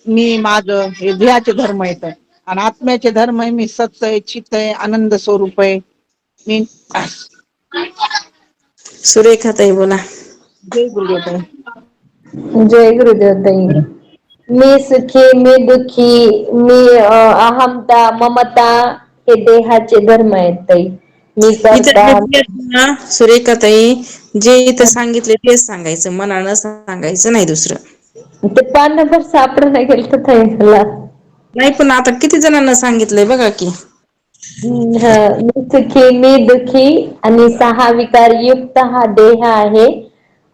मी माझं हे देहाचे धर्म येत आणि आत्म्याचे धर्म आहे मी सत्य आहे, चित्त आहे, आनंद स्वरूप आहे. मी सुरेखाताई बोला. जय गुरुदेव. जय गुरुदेव ताई. मी सुखी, मी दुखी, मी अहमता, ममता हे देहाचे धर्म आहेत ताई. मी करता सुरेखाताई जे इथं सांगितले तेच सांगायचं, मनानं सांगायचं नाही दुसरं. ते पान नंबर सापडून गेलं तर ताई मला. नाही पण आता किती जणांना सांगितलंय बघा की. मी सुखी, मी दुखी आणि 6 विकार युक्त हा देह आहे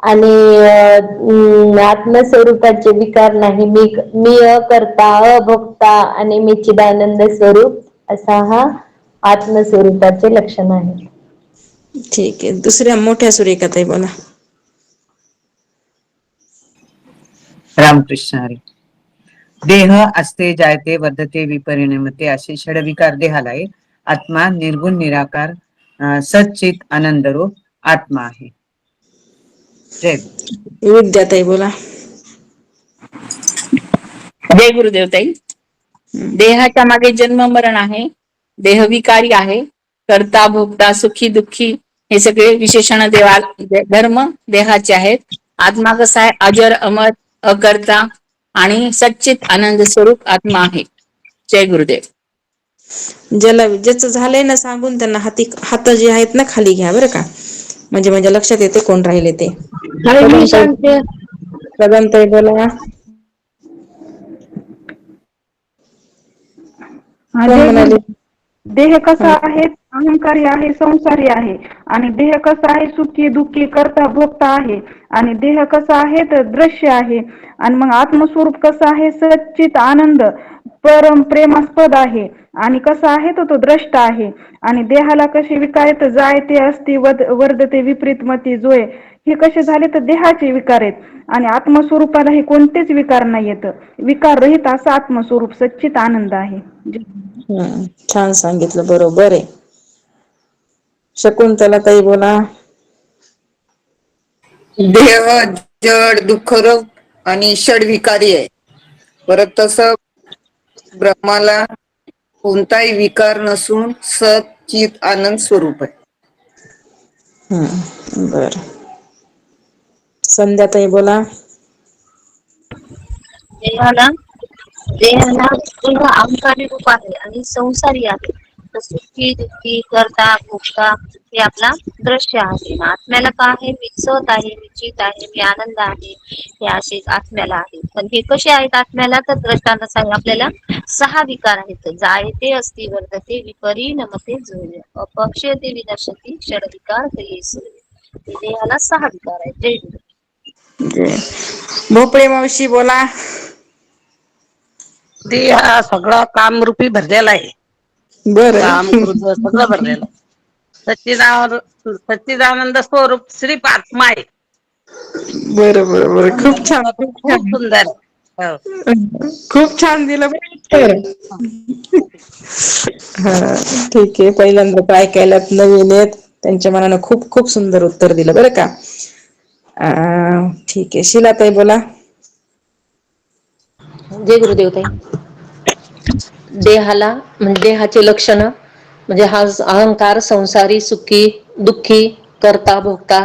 आणि आत्मस्वरूपाचे विकार नाही. मी अकर्ता, अभोक्ता आणि मी चिदानंद स्वरूप असा हा आत्मस्वरूपाचे लक्षण आहे. ठीक आहे. दुसऱ्या मोठ्या सुरेखाताई बोला. रामकृष्ण हरी. देह असते, जायते, वर्धते, विपरिणमते असे षडविकार देहाला आहे. आत्मा निर्गुण निराकार सच्चित आनंद रूप आत्मा आहे. जय विद्याताई बोला. जय गुरुदेव ताई. देहाच्या मागे जन्म मरण आहे, देह विकारी आहे, कर्ता भोगता सुखी दुःखी हे सगळे विशेषण धर्म देहाचे आहेत. आत्मा कसा आहे, अजर अमर अकर्ता आणि सच्चित आनंद स्वरूप आत्मा आहे. जय गुरुदेव. ज्याला ज्याचं झालंय ना सांगून त्यांना हात जे आहेत ना खाली घ्या बरं का, म्हणजे लक्षात येते कोण राहिले ते. कदमताई बोला. देह कसा आहे, अहंकारी आहे, संसारी आहे. आणि देह कसा आहे, सुखी दुःखी करता भोगता आहे. आणि देह कसा आहे तर दृश्य आहे. आणि मग आत्मस्वरूप कसा आहे, सच्चित आनंद परम प्रेमास्पद आहे. आणि कसा आहे तो द्रष्टा आहे. आणि देहाला कसे विकार आहेत, जायते, असती, वर्धते, विपरीत मती, जोय हे कसे झाले तर देहाचे विकार आहेत. आणि आत्मस्वरूपाला हे कोणतेच विकार नाही येत. विकार रहित असं आत्मस्वरूप सच्चित आनंद आहे. छान सांगितलं, बरोबर आहे. शकुंतला ताई बोला. देह जड दुःखरूप आणि षडविकारी आहे. परत तसं ब्रह्माला कोणताही विकार नसून सत चित आनंद स्वरूप आहे. बर. संध्याताई बोला. देहाला अहंकारी रूप आहे आणि संसारी आहे. सुखी दुःखी करता भोगता हे आपला दृश्य आहे. आत्म्याला काय आहे, मी सत आहे, मी चित आहे, मी आनंद आहे, हे असेच आत्म्याला आहे. पण हे कसे आहेत आत्म्याला तर द्रष्टांत सांग आपल्याला 6 विकार आहेत. जायते, असती, वर्धते, विपरिणमते, जोय अपक्षयते, विनश्यती, षडविकार देहाला 6 विकार आहेत. जय गुरु. भोपळे मावशी बोला. देह हा सगळा कामरूपी भरलेला आहे. बर. काम क्रोध सगळं भरलेलं आहे. सच्चिदानंद स्वरूप श्री आत्मा आहे. बरोबर. खूप छान, खूप सुंदर. खूप छान दिलं. हा ठीक आहे. पहिल्यांदा काय ऐकायला नवीन आहेत त्यांच्या मनानं खूप खूप सुंदर उत्तर दिलं बरं का. ठीक आहे. शिलाताई बोला. जय गुरुदेव ताई. देहाला म्हणजे देहाचे लक्षण म्हणजे हा अहंकार, संसारी, सुखी दुःखी, करता भोगता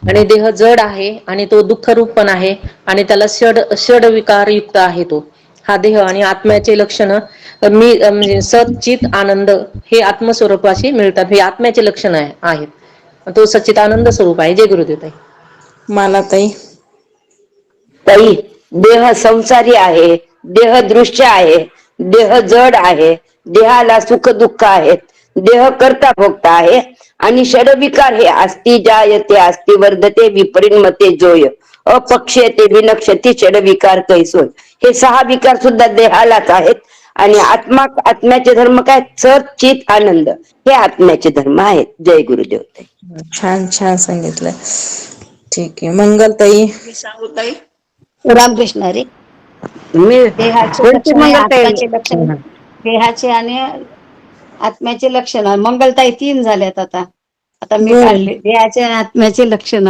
आणि देह जड आहे आणि तो दुःखरूप पण आहे आणि त्याला षड विकार युक्त आहे तो हा देह. आणि आत्म्याचे लक्षण मी म्हणजे सच्चित आनंद हे आत्मस्वरूपाशी मिळतात. हे आत्म्याचे लक्षण आहेत. तो सच्चित आनंद स्वरूप आहे. जय गुरुदेव ताई. मला ताई. ताई, देह संसारी आहे, देह दृश्य आहे, देह जड आहे, देहाला सुख दुःख आहेत, देह करता भोगता आहे आणि षडविकार हे अस्ति जायते, अस्ति वर्धते, विपरिणमते, जोय अपक्षयते, विनक्षती, षडविकार कैसोय हे 6 विकार सुद्धा देहालाच आहेत. आणि आत्म्याचे धर्म काय, सत चित आनंद हे आत्म्याचे धर्म आहेत. जय गुरुदेव ताई. छान छान सांगितलं. ठीक आहे. मंगलताई. सांगू ताई. रामकृष्ण हरी. देहाचे आणि आत्म्याचे लक्षण मंगलताई 3 झाल्यात. आता मी काढले देहाचे आणि आत्म्याचे लक्षण.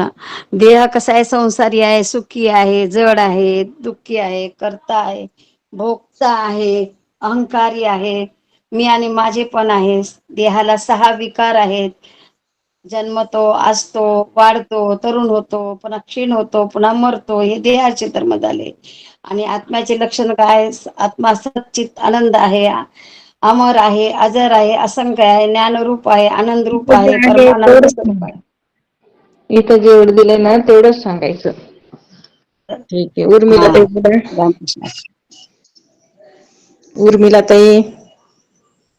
देह कसा आहे, संसारी आहे, सुखी आहे, जड आहे, दुःखी आहे, करता आहे, भोक्ता आहे, अहंकारी आहे, मी आणि माझे पण आहे. देहाला 6 विकार आहेत. जन्मतो, असतो, वाढतो, तरुण होतो, पुन्हा क्षीण होतो, पुन्हा मरतो. हे देहाचे धर्म झाले. आणि आत्म्याचे लक्षण काय? आत्मा सच्चित आनंद आहे, अमर आहे, अजर आहे, असंख्य आहे, ज्ञानरूप आहे, आनंद रूप इथं जे आहे, आहे परमानंद तेवढंच स्वरूप आहे. इथं जेवढं दिलंय ना तेवढंच सांगायचं. ठीक आहे. उर्मिला हा, ताई बोला. रामकृष्ण. उर्मिला ताई.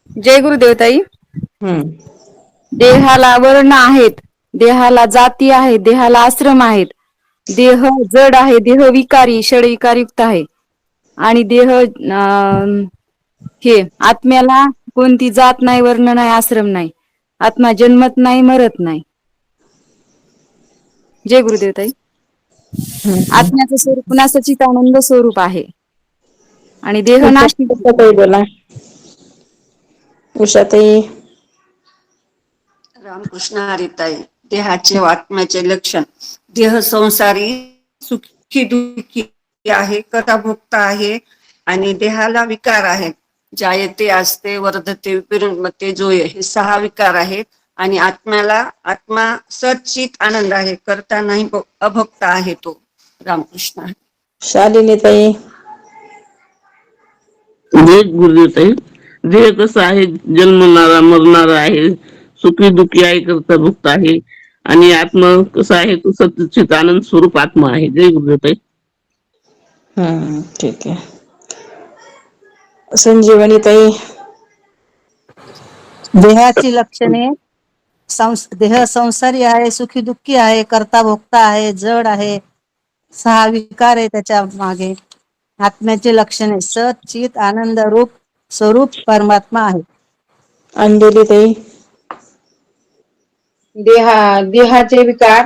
जय गुरुदेव ताई. देहाला वर्ण आहेत, देहाला जाती आहेत, देहाला आश्रम आहेत. देह जड आहे, देह विकारी, षडविकार युक्त आहे. आणि देह हे आत्म्याला कोणती जात नाही, वर्ण नाही, आश्रम नाही. आत्मा जन्मत नाही, मरत नाही. जय गुरुदेव ताई. आत्म्याचं स्वरूप पुन्हा सच्चिदानंद स्वरूप आहे. आणि देह नाश ताई बोला. उषाताई. रामकृष्ण हरिताई. देहाचे व आत्म्याचे लक्षण. देह संसारी, सुखी दुःखी आहे, कथाभोक्ता आहे आणि देहाला विकार आहेत. जायते, असते, वर्धते, विपरिणमते, जोय हे 6 विकार आहेत. आणि आत्मा सच्चित आनंद आहे, करता नाही, अभोक्ता आहे तो. रामकृष्ण. शालिनी ताई. जय गुरुदेव ताई. देह कसं आहे? जन्मणारा, मरणारा आहे, सुखी दुःखी आहे, करता भुक्त आहे. आणि आत्मा कसा आहे? तो सच्चित आनंद स्वरूप आत्मा आहे. जय गुरुदेव ताई. ठीक आहे. संजीवनी ताई. देहाची लक्षणे. देह संसारी आहे, सुखी दुःखी आहे, करता भोक्ता आहे, जड आहे, 6 विकार आहे त्याच्या मागे. आत्म्याचे लक्षणे सत चित आनंद रूप स्वरूप परमात्मा आहे. अंजली ताई. देहाचे विकार.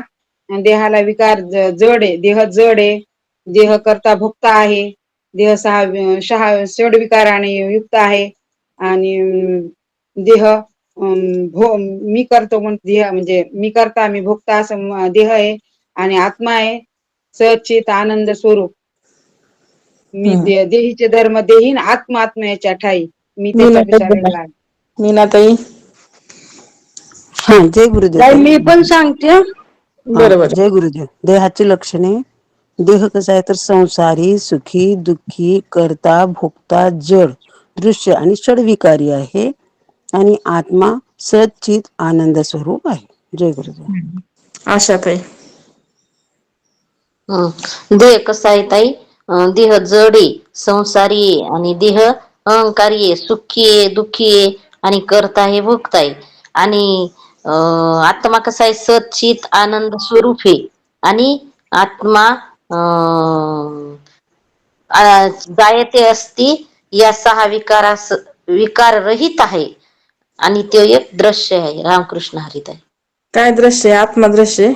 देहाला विकार जड आहे, देह जड आहे, देह करता भोक्ता आहे, देह 6 षड विकाराने युक्त आहे. आणि देह मी करतो देह म्हणजे मी करता, मी भोगता असं देह आहे. आणि आत्मा आहे सच्चित आनंद स्वरूप. मी देहीचे धर्म देहीन, आत्मा याच्या ठाई. मी त्याचा विचार. मीनाताई. हा, जय गुरुदेव. मी पण सांगते. बरोबर. जय गुरुदेव. देहाची लक्षणे. देह कसा आहे तर संसारी, सुखी दुःखी, करता भोगता, जड, दृश्य आणि षडविकारी आहे. आणि आत्मा सच्चित आनंद स्वरूप आहे. जय गुरुदेव. आशा ताई. देह कसा आहे ताई? देह जड आहे, संसारी आहे, आणि देह अहंकारी आहे, सुखी आहे, दुःखी आहे, आणि करता आहे, भोगता आहे. आणि आत्मा कसा आहे? सच्चित आनंद स्वरूप आहे. आणि आत्मा जायते, असती या 6 विकार रहित आहे. आणि ते एक दृश्य आहे. रामकृष्ण हरिताई. काय दृश्य आहे? आत्मा दृश्य आहे.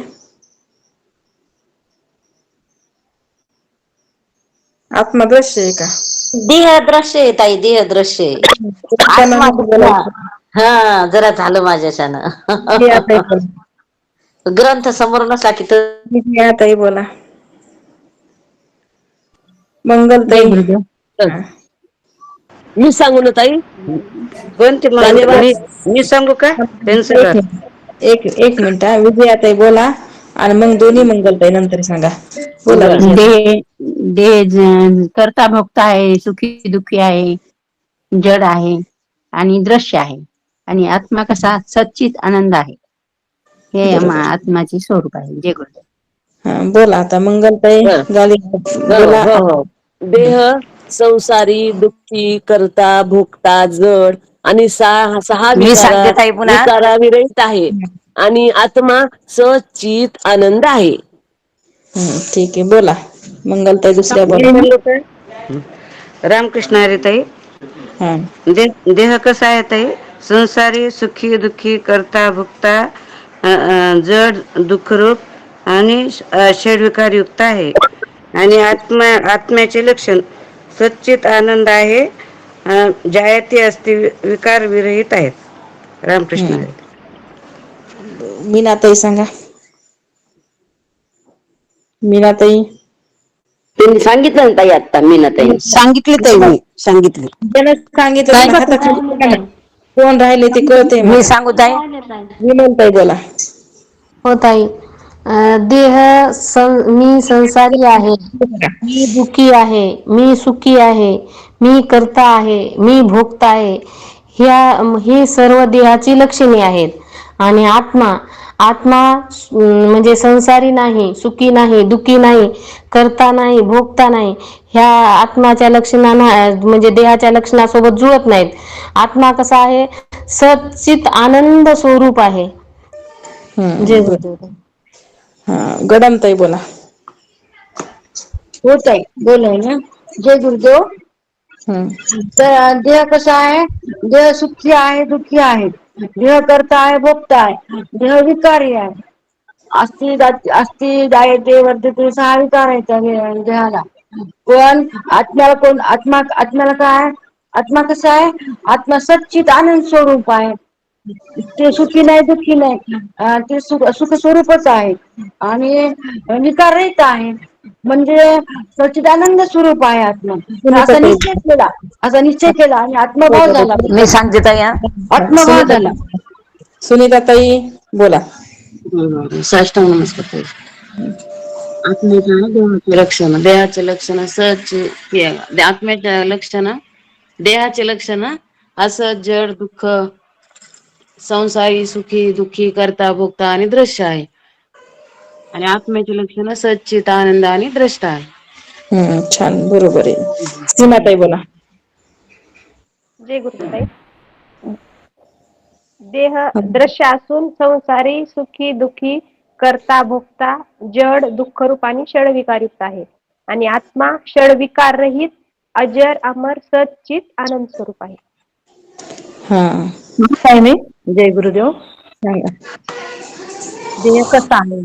आत्मा दृश्य आहे का? देह दृश्य आहे ताई, देह दृश्य आहे. आत्मा हा, जरा झालं माझ्याच्यानं. ग्रंथ समोर नसला की ताई बोला. मंगल ताई. मी सांगू ना ताई? कोणते? मी सांगू का? एक मिनिट. विजयाताई बोला आणि मग दोन्ही मंगलताई नंतर सांगा. बोला. देह करता भोगता आहे, सुखी दुःखी आहे, जड आहे आणि दृश्य आहे. आणि आत्मा कसा? सच्चित आनंद आहे. हे आत्माचे स्वरूप आहे. जय गुरुदेव. बोला आता मंगलताई. बोला. देह संसारी, दुःखी, करता भोगता, जड आणि 6 विकाराविरहित आहे. आणि आत्मा सच्चित आनंद आहे. ठीक आहे. बोला मंगलताई. दुसऱ्या बोला. रामकृष्ण हरिताई. देह कसा आहे ताई? संसारी, सुखी दुःखी, करता भोगता, जड, दुःखरूप आणि षडविकार युक्त आहे. आणि आत्म्याचे लक्षण सच्चित आनंद आहे, जायते, असते, विकार विरहित आहेत. रामकृष्ण. मीनाताई सांगा. मीनाताई. त्यांनी सांगितलं ना ताई आता मीनाताईंनी. सांगितले ताई मी सांगितले. ज्यानं सांगितलं त्यांना हाताखाली बघा ना. कोण राहिले ते कळते मी मला. सांगू ताई विनंताई बोला. हो ताई. मी संसारी आहे, मी दुःखी आहे, मी सुखी आहे, मी करता आहे, मी भोगता आहे. ही सर्व देहाची लक्षणे आहेत. आणि आत्मा आत्मा म्हणजे संसारी नाही, सुखी नाही, दुःखी नाही, करता नाही, भोगता नाही. ह्या आत्माच्या लक्षणांना म्हणजे देहाच्या लक्षणासोबत जुळत नाहीत. आत्मा कसा आहे, सच्चित आनंद स्वरूप आहे. जय गुरुदेव. हा गडमताई बोला. होत आहे बोलाय ना. जय गुरुदेव. देह कसा आहे, देह सुखी आहे, दुःखी आहे, देह करता आहे, भोगता आहे, देह विकारी आहे. अस्थि जायते वर्धते सहा विकार आहेत देहाला. पण आत्म्याला काय, आत्मा कसा आहे, आत्मा सच्चित आनंद स्वरूप आहे. ते सुखी नाही, दुःखी नाही, ते सुख स्वरूपच आहे. आणि विकाररहित आहे. म्हणजे सच्चिदानंद स्वरूप आहे आत्मा. असा निश्चय केला, आणि आत्मभाव झाला. मी सांगते ताई. आत्मभाव झाला. सुनीता ताई बोला. साष्टांग नमस्कार ताई. आत्म्याच्या देहाचे लक्षण, देहाचे लक्षण सच्चित, आत्म्याच्या लक्षण देहाचे लक्षण असं जड, दुःख, संसारी, सुखी, दुःखी, करता, भोगता आणि दृश्य आहे. आणि आत्म्याचे लक्षण सच्चित आनंद आणि द्रष्टा आहे. छान बरोबर आहे. सीमाताई बोला. जय गुरुताई. देह दृश्य असून संसारी, सुखी, दुःखी, करता, भोगता, जड, दुःखरूप आणि षडविकारयुक्त आहे. आणि आत्मा षडविकार रहित, अजर, अमर, सच्चित आनंद स्वरूप आहे. काय नाही. जय गुरुदेव. देह कसा आहे,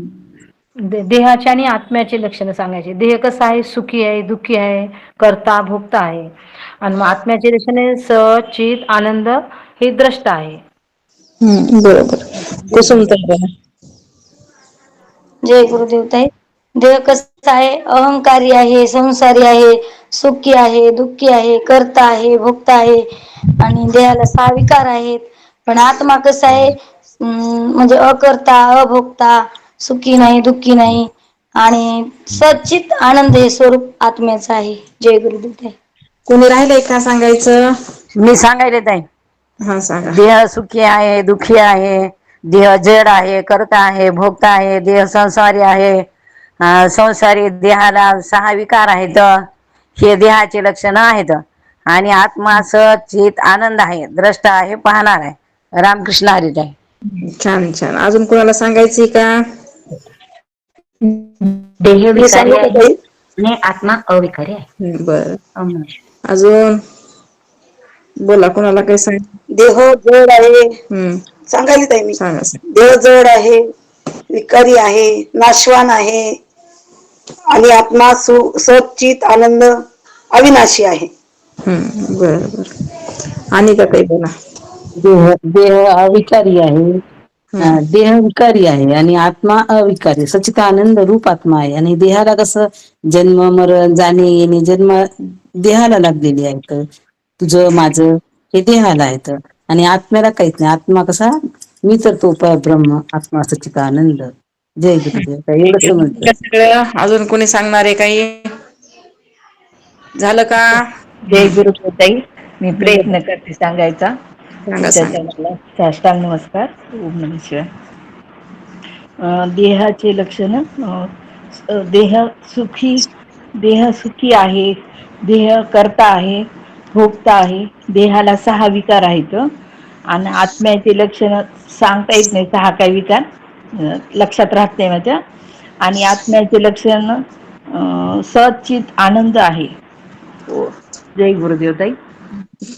देहाचे आणि आत्म्याचे लक्षण सांगायचे. देह कसा आहे, सुखी आहे, दुःखी आहे, करता, भोगता आहे. आणि मग आत्म्याचे लक्षण सचित आनंद हे द्रष्टा आहे. बरोबर. कुसुमताई बोला. जय गुरुदेव ताई. देह कसा आहे, अहंकारी आहे, संसारी आहे, सुखी आहे, दुःखी आहे, करता आहे, भोगता आहे. आणि देहाला सहा विकार आहेत. पण आत्मा कसा आहे, म्हणजे अकर्ता, अभोगता, सुखी नाही, दुःखी नाही, आणि सच्चित आनंद हे स्वरूप आत्म्याचं आहे. जय गुरुदेव ताई. कोणी राहिलंय का सांगायचं? मी सांगायला ताई. हा सांगा. देह सुखी आहे, दुःखी आहे, देह जड आहे, करता आहे, भोगता आहे, देह संसारी आहे, संसारी देहाला सहा विकार आहेत. हे देहाचे लक्षण आहेत. आणि आत्मा सचित आनंद आहे, द्रष्टा आहे, पाहणार आहे. रामकृष्ण हरी आहे. छान छान. अजून कोणाला सांगायची का? देह विकारी आहे आणि आत्मा अविकारी आहे. बर. अजून बोला. कोणाला काही सांग. देह जड आहे. सांगायला ताई मी. सांगा. देह जड आहे, विकारी आहे, नाशवान आहे, आणि आत्मा सच्चित आनंद अविनाशी आहे. बर बर. आणि का काही बोला. देह अविकारी आहे, देह विकारी आहे आणि आत्मा अविकारी, सच्चिदानंद रूप आत्मा आहे. आणि देहाला कसं जन्म, मरण, जाणे येणे, जन्म देहाला लागलेली आहेत. तुझं माझं हे देहाला आहेत. आणि आत्म्याला काहीच नाही. आत्मा कसा, मी तर तो ब्रह्म आत्मा सच्चिदानंद. जय गुरुदेव. एवढं समजलं सगळं. अजून कोणी सांगणार आहे काही? झालं का? जय गुरुदेव ताई. मी प्रयत्न करते सांगायचा. साष्टांग नमस्कार. ओम नमः शिवाय. देहाचे लक्षण, देह सुखी आहे, देह करता आहे, भोगता आहे, देहाला सहा विकार आहेत. आणि आत्म्याचे लक्षण सांगता येत नाही, सहा काही विकार लक्षात राहत नाही माझ्या. आणि आत्म्याचे लक्षण सच्चित आनंद आहे. जय गुरुदेव ताई.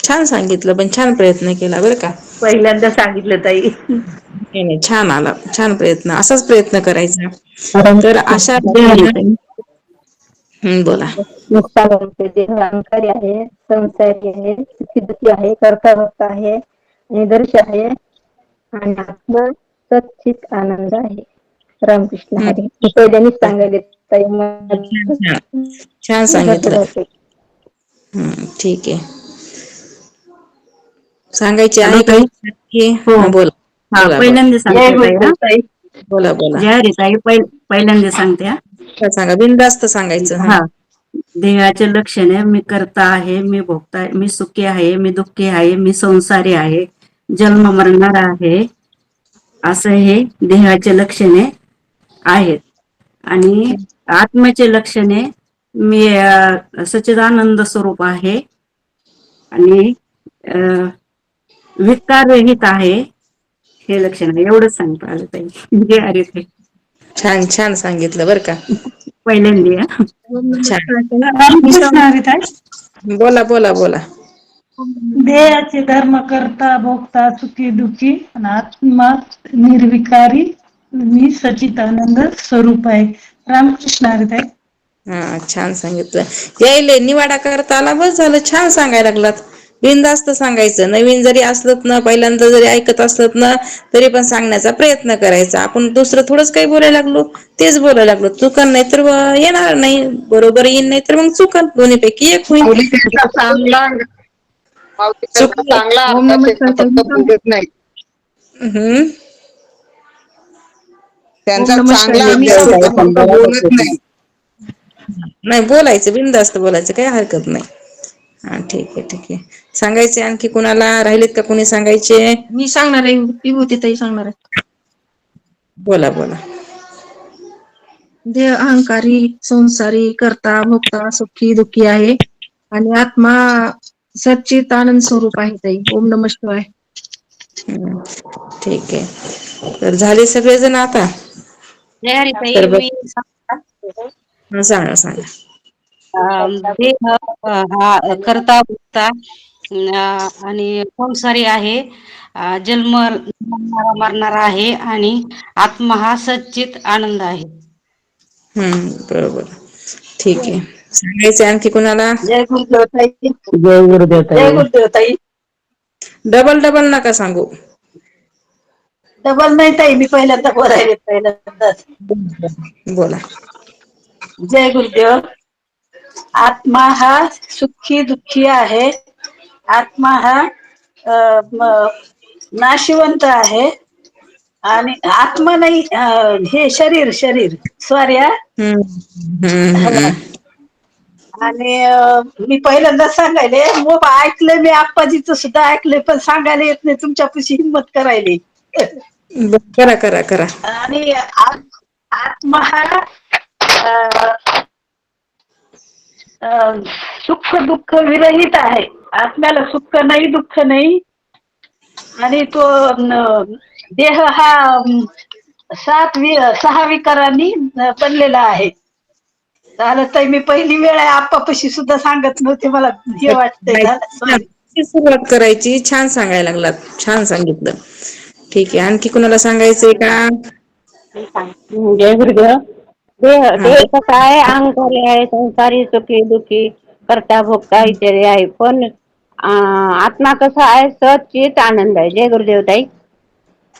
छान सांगितलं, पण छान प्रयत्न केला बरं का. पहिल्यांदा सांगितलं ताई. नाही, छान आला. छान प्रयत्न. असाच प्रयत्न करायचा. तर अशा बोला. देह अहंकारी आहे, संसारी आहे, सुखी दुःखी आहे, करता भोगता आहे, निदर्श आहे, आणि आत्मा सच्चित आनंद आहे. रामकृष्ण हरी. पहिल्यांनीच सांगायले. छान छान छान सांगितलं. ठीक आहे. सांगायची हॅलो आहे ताई. काही? हो. हा बोला हा बोला बोला पहिल्यांदा सांगते ताई. बोला बोला. जय हरी ताई. पहिल्यांदा सांगते हा. सांगा बिनधास्त सांगायचं. हा हा. देहाचे लक्षण आहे, मी करता आहे, मी भोगता आहे, मी सुखी आहे, मी दुःखी आहे, मी संसारी आहे, जन्म मरणार आहे, असं हे देहाचे लक्षणे आहेत. आणि आत्म्याचे लक्षणे, मी सच्चिदानंद स्वरूप आहे आणि विकाररहित आहे, हे लक्षण आहे. एवढंच सांगता आलं ताई. जय हरी ताई. छान छान सांगितलं बरं का. पहिल्यांदा छान. रामकृष्ण हरी ताई. बोला बोला बोला. देहाचे धर्म करता भोगता सुखी दुखी आणि आत्मा निर्विकारी मी सचितानंद स्वरूप आहे. रामकृष्ण हरी ताई. हा छान सांगितलं. यायले निवाडा करता आला बस झालं. छान सांगायला लागलात. बिनधास्त सांगायचं. नवीन जरी असलं ना, पहिल्यांदा जरी ऐकत असलं ना, तरी पण सांगण्याचा प्रयत्न करायचा. आपण दुसरं थोडंच काही बोलायला लागलो, तेच बोलायला लागलो. चुकन नाही तर येणार नाही, बरोबर येईन नाही तर मग चुकन, दोन्हीपैकी एक होईल. चांगला अर्थात आहे, फक्त बोलत नाही. त्यांचा चांगला अभ्यास आहे, फक्त बोलत नाही. नाही बोलायचं, बिनधास्त बोलायचं, काही हरकत नाही. हा ठीक आहे ठीक आहे. सांगायचे आणखी कुणाला राहिलेत का? कोणी सांगायचे? मी सांगणार आहे, विभूती ताई सांगणार आहे. बोला बोला. देह अहंकारी, संसारी, करता भोगता, सुखी दुःखी आहे आणि आत्मा सच्चित आनंद स्वरूप आहे ताई. ओम नमः शिवाय. ठीक आहे. तर झाले सगळेजण आता? जय हरी तर ताई. मी सांगा सांगा. देह हा करता भोगता आणि संसारी आहे, जन्म मरणारा आहे आणि आत्मा हा सच्चित आनंद आहे. बरोबर. ठीक आहे. सांगायचे आणखी कुणाला? जय गुरुदेव ताई. जय गुरुदेव जय ताई. गुरुदेव ताई. डबल डबल नका सांगू. डबल नाही ताई, मी पहिल्यांदा बोलायले पहिल्यांदाच. बोला. जय गुरुदेव. आत्मा हा सुखी दुःखी आहे. आत्मा हा नाशिवंत आहे आणि आत्मा नाही, हे शरीर शरीर सॉरी. आणि मी पहिल्यांदा सांगायले, मग ऐकलं मी आप्पाजीचं सुद्धा ऐकलंय, पण सांगायला येत नाही. तुमच्यापाशी हिंमत करायली. करा करा करा. आणि आत्मा हा सुख दुःख विरहित आहे. आत्म्याला सुख नाही, दुःख नाही. आणि तो देह हा 6 विकारांनी बनलेला आहे. झालं तर मी पहिली वेळ आहे, आप्पापाशी सुद्धा सांगत नव्हते, मला हे वाटतंय. सुरुवात करायची. छान सांगायला लागलात, छान सांगितलं. ठीक आहे. आणखी कुणाला सांगायचंय का? जय गुरुदेव. देह कसा आहे? अहंकारी आहे, संसारी, सुखी दुःखी, करता भोगता इत्यादी आहे. पण आत्मा कसा आहे? सच्चित आनंद आहे. जय गुरुदेव ताई.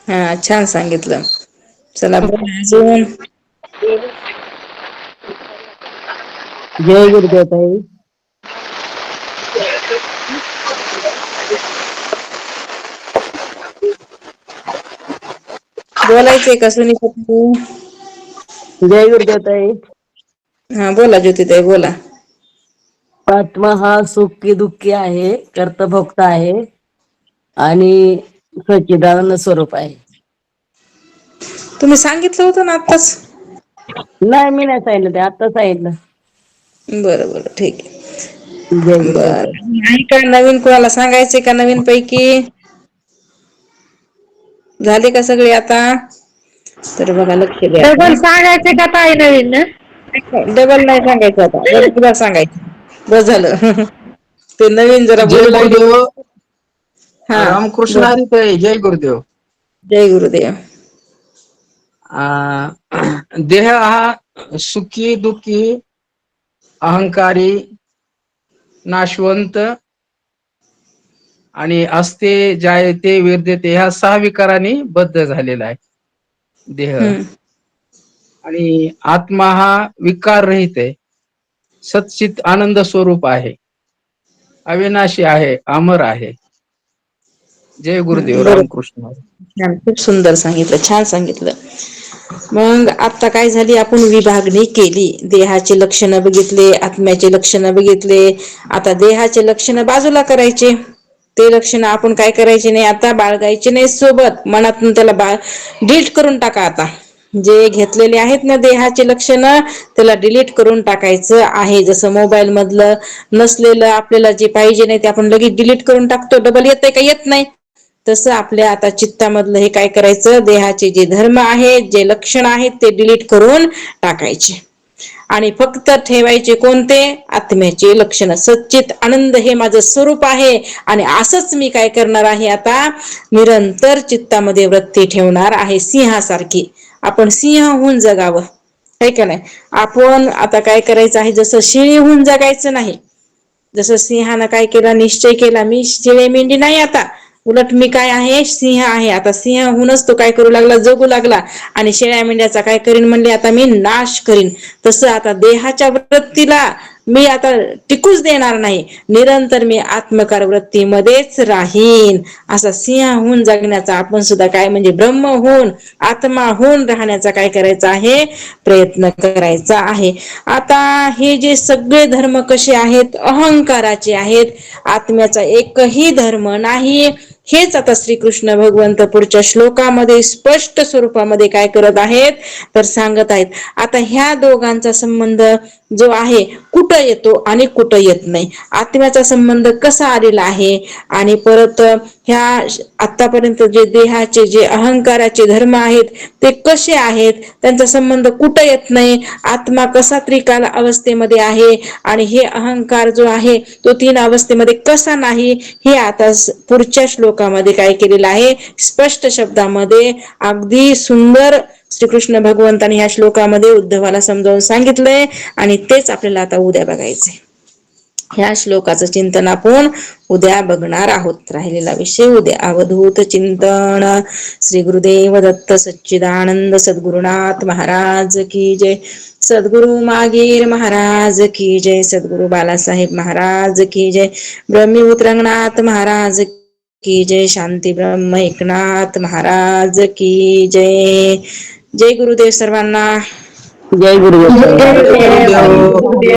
हा छान सांगितलं. चला बोला अजून. जय गुरुदेव ताई. बोलायचंय का सुनीता? जय गुरुदेव ताई. हा बोला ज्योतिताई बोला. आत्मा हा सुखी दुःखी आहे, कर्ता भोक्ता आहे आणि सच्चिदानंद स्वरूप आहे. तुम्ही सांगितलं होतं ना आत्ताच? नाही, मी नाही सांगितलं ते, आत्ता सांगितलं. बरं बरं ठीक आहे. जय गुरुदेव बर. ताई. आणि काय नवीन कोणाला सांगायचंय का? नवीन पैकी झाले का सगळे आता? तर बघा लक्ष द्या. डबल सांगायचे का ताई नवीन? डबल नाही सांगायचं आता, रेग्युलर सांगायचं. बस झालं. ते नवीन जरा जय बोलू लागले. गुरुदेव. हा रामकृष्ण बोल. हरी ताई. जय गुरुदेव. जय गुरुदेव. देह हा सुखी दुःखी, अहंकारी, नाशवंत आणि असते, जायते, विरते, ह्या 6 विकारांनी बद्ध झालेला आहे देह. आणि आत्मा हा विकार रहित आहे, सच्चित आनंद स्वरूप आहे, अविनाशी आहे, अमर आहे. जय गुरुदेव. बरोबर. रामकृष्ण. छान, खूप सुंदर सांगितलं, छान सांगितलं. मग आता काय झाली, आपण विभागणी केली, देहाचे लक्षणं बघितले, आत्म्याचे लक्षणं बघितले. आता देहाचे लक्षणं बाजूला करायचे, ते लक्षणं आपण काय करायचे नाही, आता बाळगायचे नाही सोबत, मनातून त्याला डिलीट करून टाका. आता जे घेतलेले आहेत ना देहाचे लक्षणं, त्याला डिलीट करून टाकायचं आहे. जसं मोबाईल मधलं नसलेलं आपल्याला जे पाहिजे नाही ते आपण लगेच डिलीट करून टाकतो, डबल येतंय का, येत नाही. तसं आपल्या आता चित्तामधलं हे काय करायचं, देहाचे जे धर्म आहेत, जे लक्षण आहेत ते डिलीट करून टाकायचे आणि फक्त ठेवायचे कोणते, आत्म्याचे लक्षण. सच्चित आनंद हे माझं स्वरूप आहे आणि असंच मी काय करणार आहे, आता निरंतर चित्तामध्ये वृत्ती ठेवणार आहे, सिंहासारखी. आपण सिंह होऊन जगावं, है का नाही. आपण आता काय करायचं आहे, जसं शेळी होऊन जगायचं नाही. जसं सिंहानं काय केला, निश्चय केला, मी शेळी मेंढी नाही, आता उलट मी काय आहे, सिंह आहे. आता सिंह होऊनच तो काय करू लागला, जगू लागला आणि शेळ्या मेंढ्याचा काय करीन म्हणले, आता मी नाश करीन. तसं आता देहाच्या वृत्तीला मी आता टिकूच देणार नाही, निरंतर मी आत्मकार वृत्तीमध्येच राहीन. असा सिंह होऊन जगण्याचा आपण सुद्धा काय म्हणजे ब्रह्म होऊन, आत्मा होऊन राहण्याचा काय करायचा आहे, प्रयत्न करायचा आहे. आता हे जे सगळे धर्म कसे आहेत, अहंकाराचे आहेत, आत्म्याचा एकही धर्म नाही. हेच आता श्रीकृष्ण भगवंत पुढच्या श्लोकामध्ये स्पष्ट स्वरूपामध्ये काय करत आहेत, तर सांगत आहेत. आता ह्या दोघांचा संबंध जो आहे कुठं येतो आणि कुठं येत नाही, आत्म्याचा संबंध कसा आलेला आहे आणि परत ह्या आतापर्यंत जे देहाचे जे अहंकाराचे धर्म आहेत ते कसे आहेत, त्यांचा संबंध कुठं येत नाही, आत्मा कसा त्रिकाल अवस्थेमध्ये आहे आणि हे अहंकार जो आहे तो तीन अवस्थेमध्ये कसा नाही, हे आता पुढच्या श्लोकामध्ये काय केलेलं आहे, स्पष्ट शब्दामध्ये अगदी सुंदर श्रीकृष्ण भगवंतांनी ह्या श्लोकामध्ये उद्धवाला समजावून सांगितलंय आणि तेच आपल्याला आता उद्या बघायचंय. ह्या श्लोकाचं चिंतन आपण उद्या बघणार आहोत. राहिलेला विषय उद्या. अवधूत चिंतन. श्री गुरुदेव दत्त सच्चिदानंद सद्गुरुनाथ महाराज की जय. सद्गुरु मागीर महाराज की जय. सद्गुरु बालासाहेब महाराज की जय. ब्रह्मीभूत रंगनाथ महाराज की जय. शांती ब्रह्म एकनाथ महाराज की जय. जय गुरुदेव सर्वांना. जय गुरुदेव. गुरुदेव.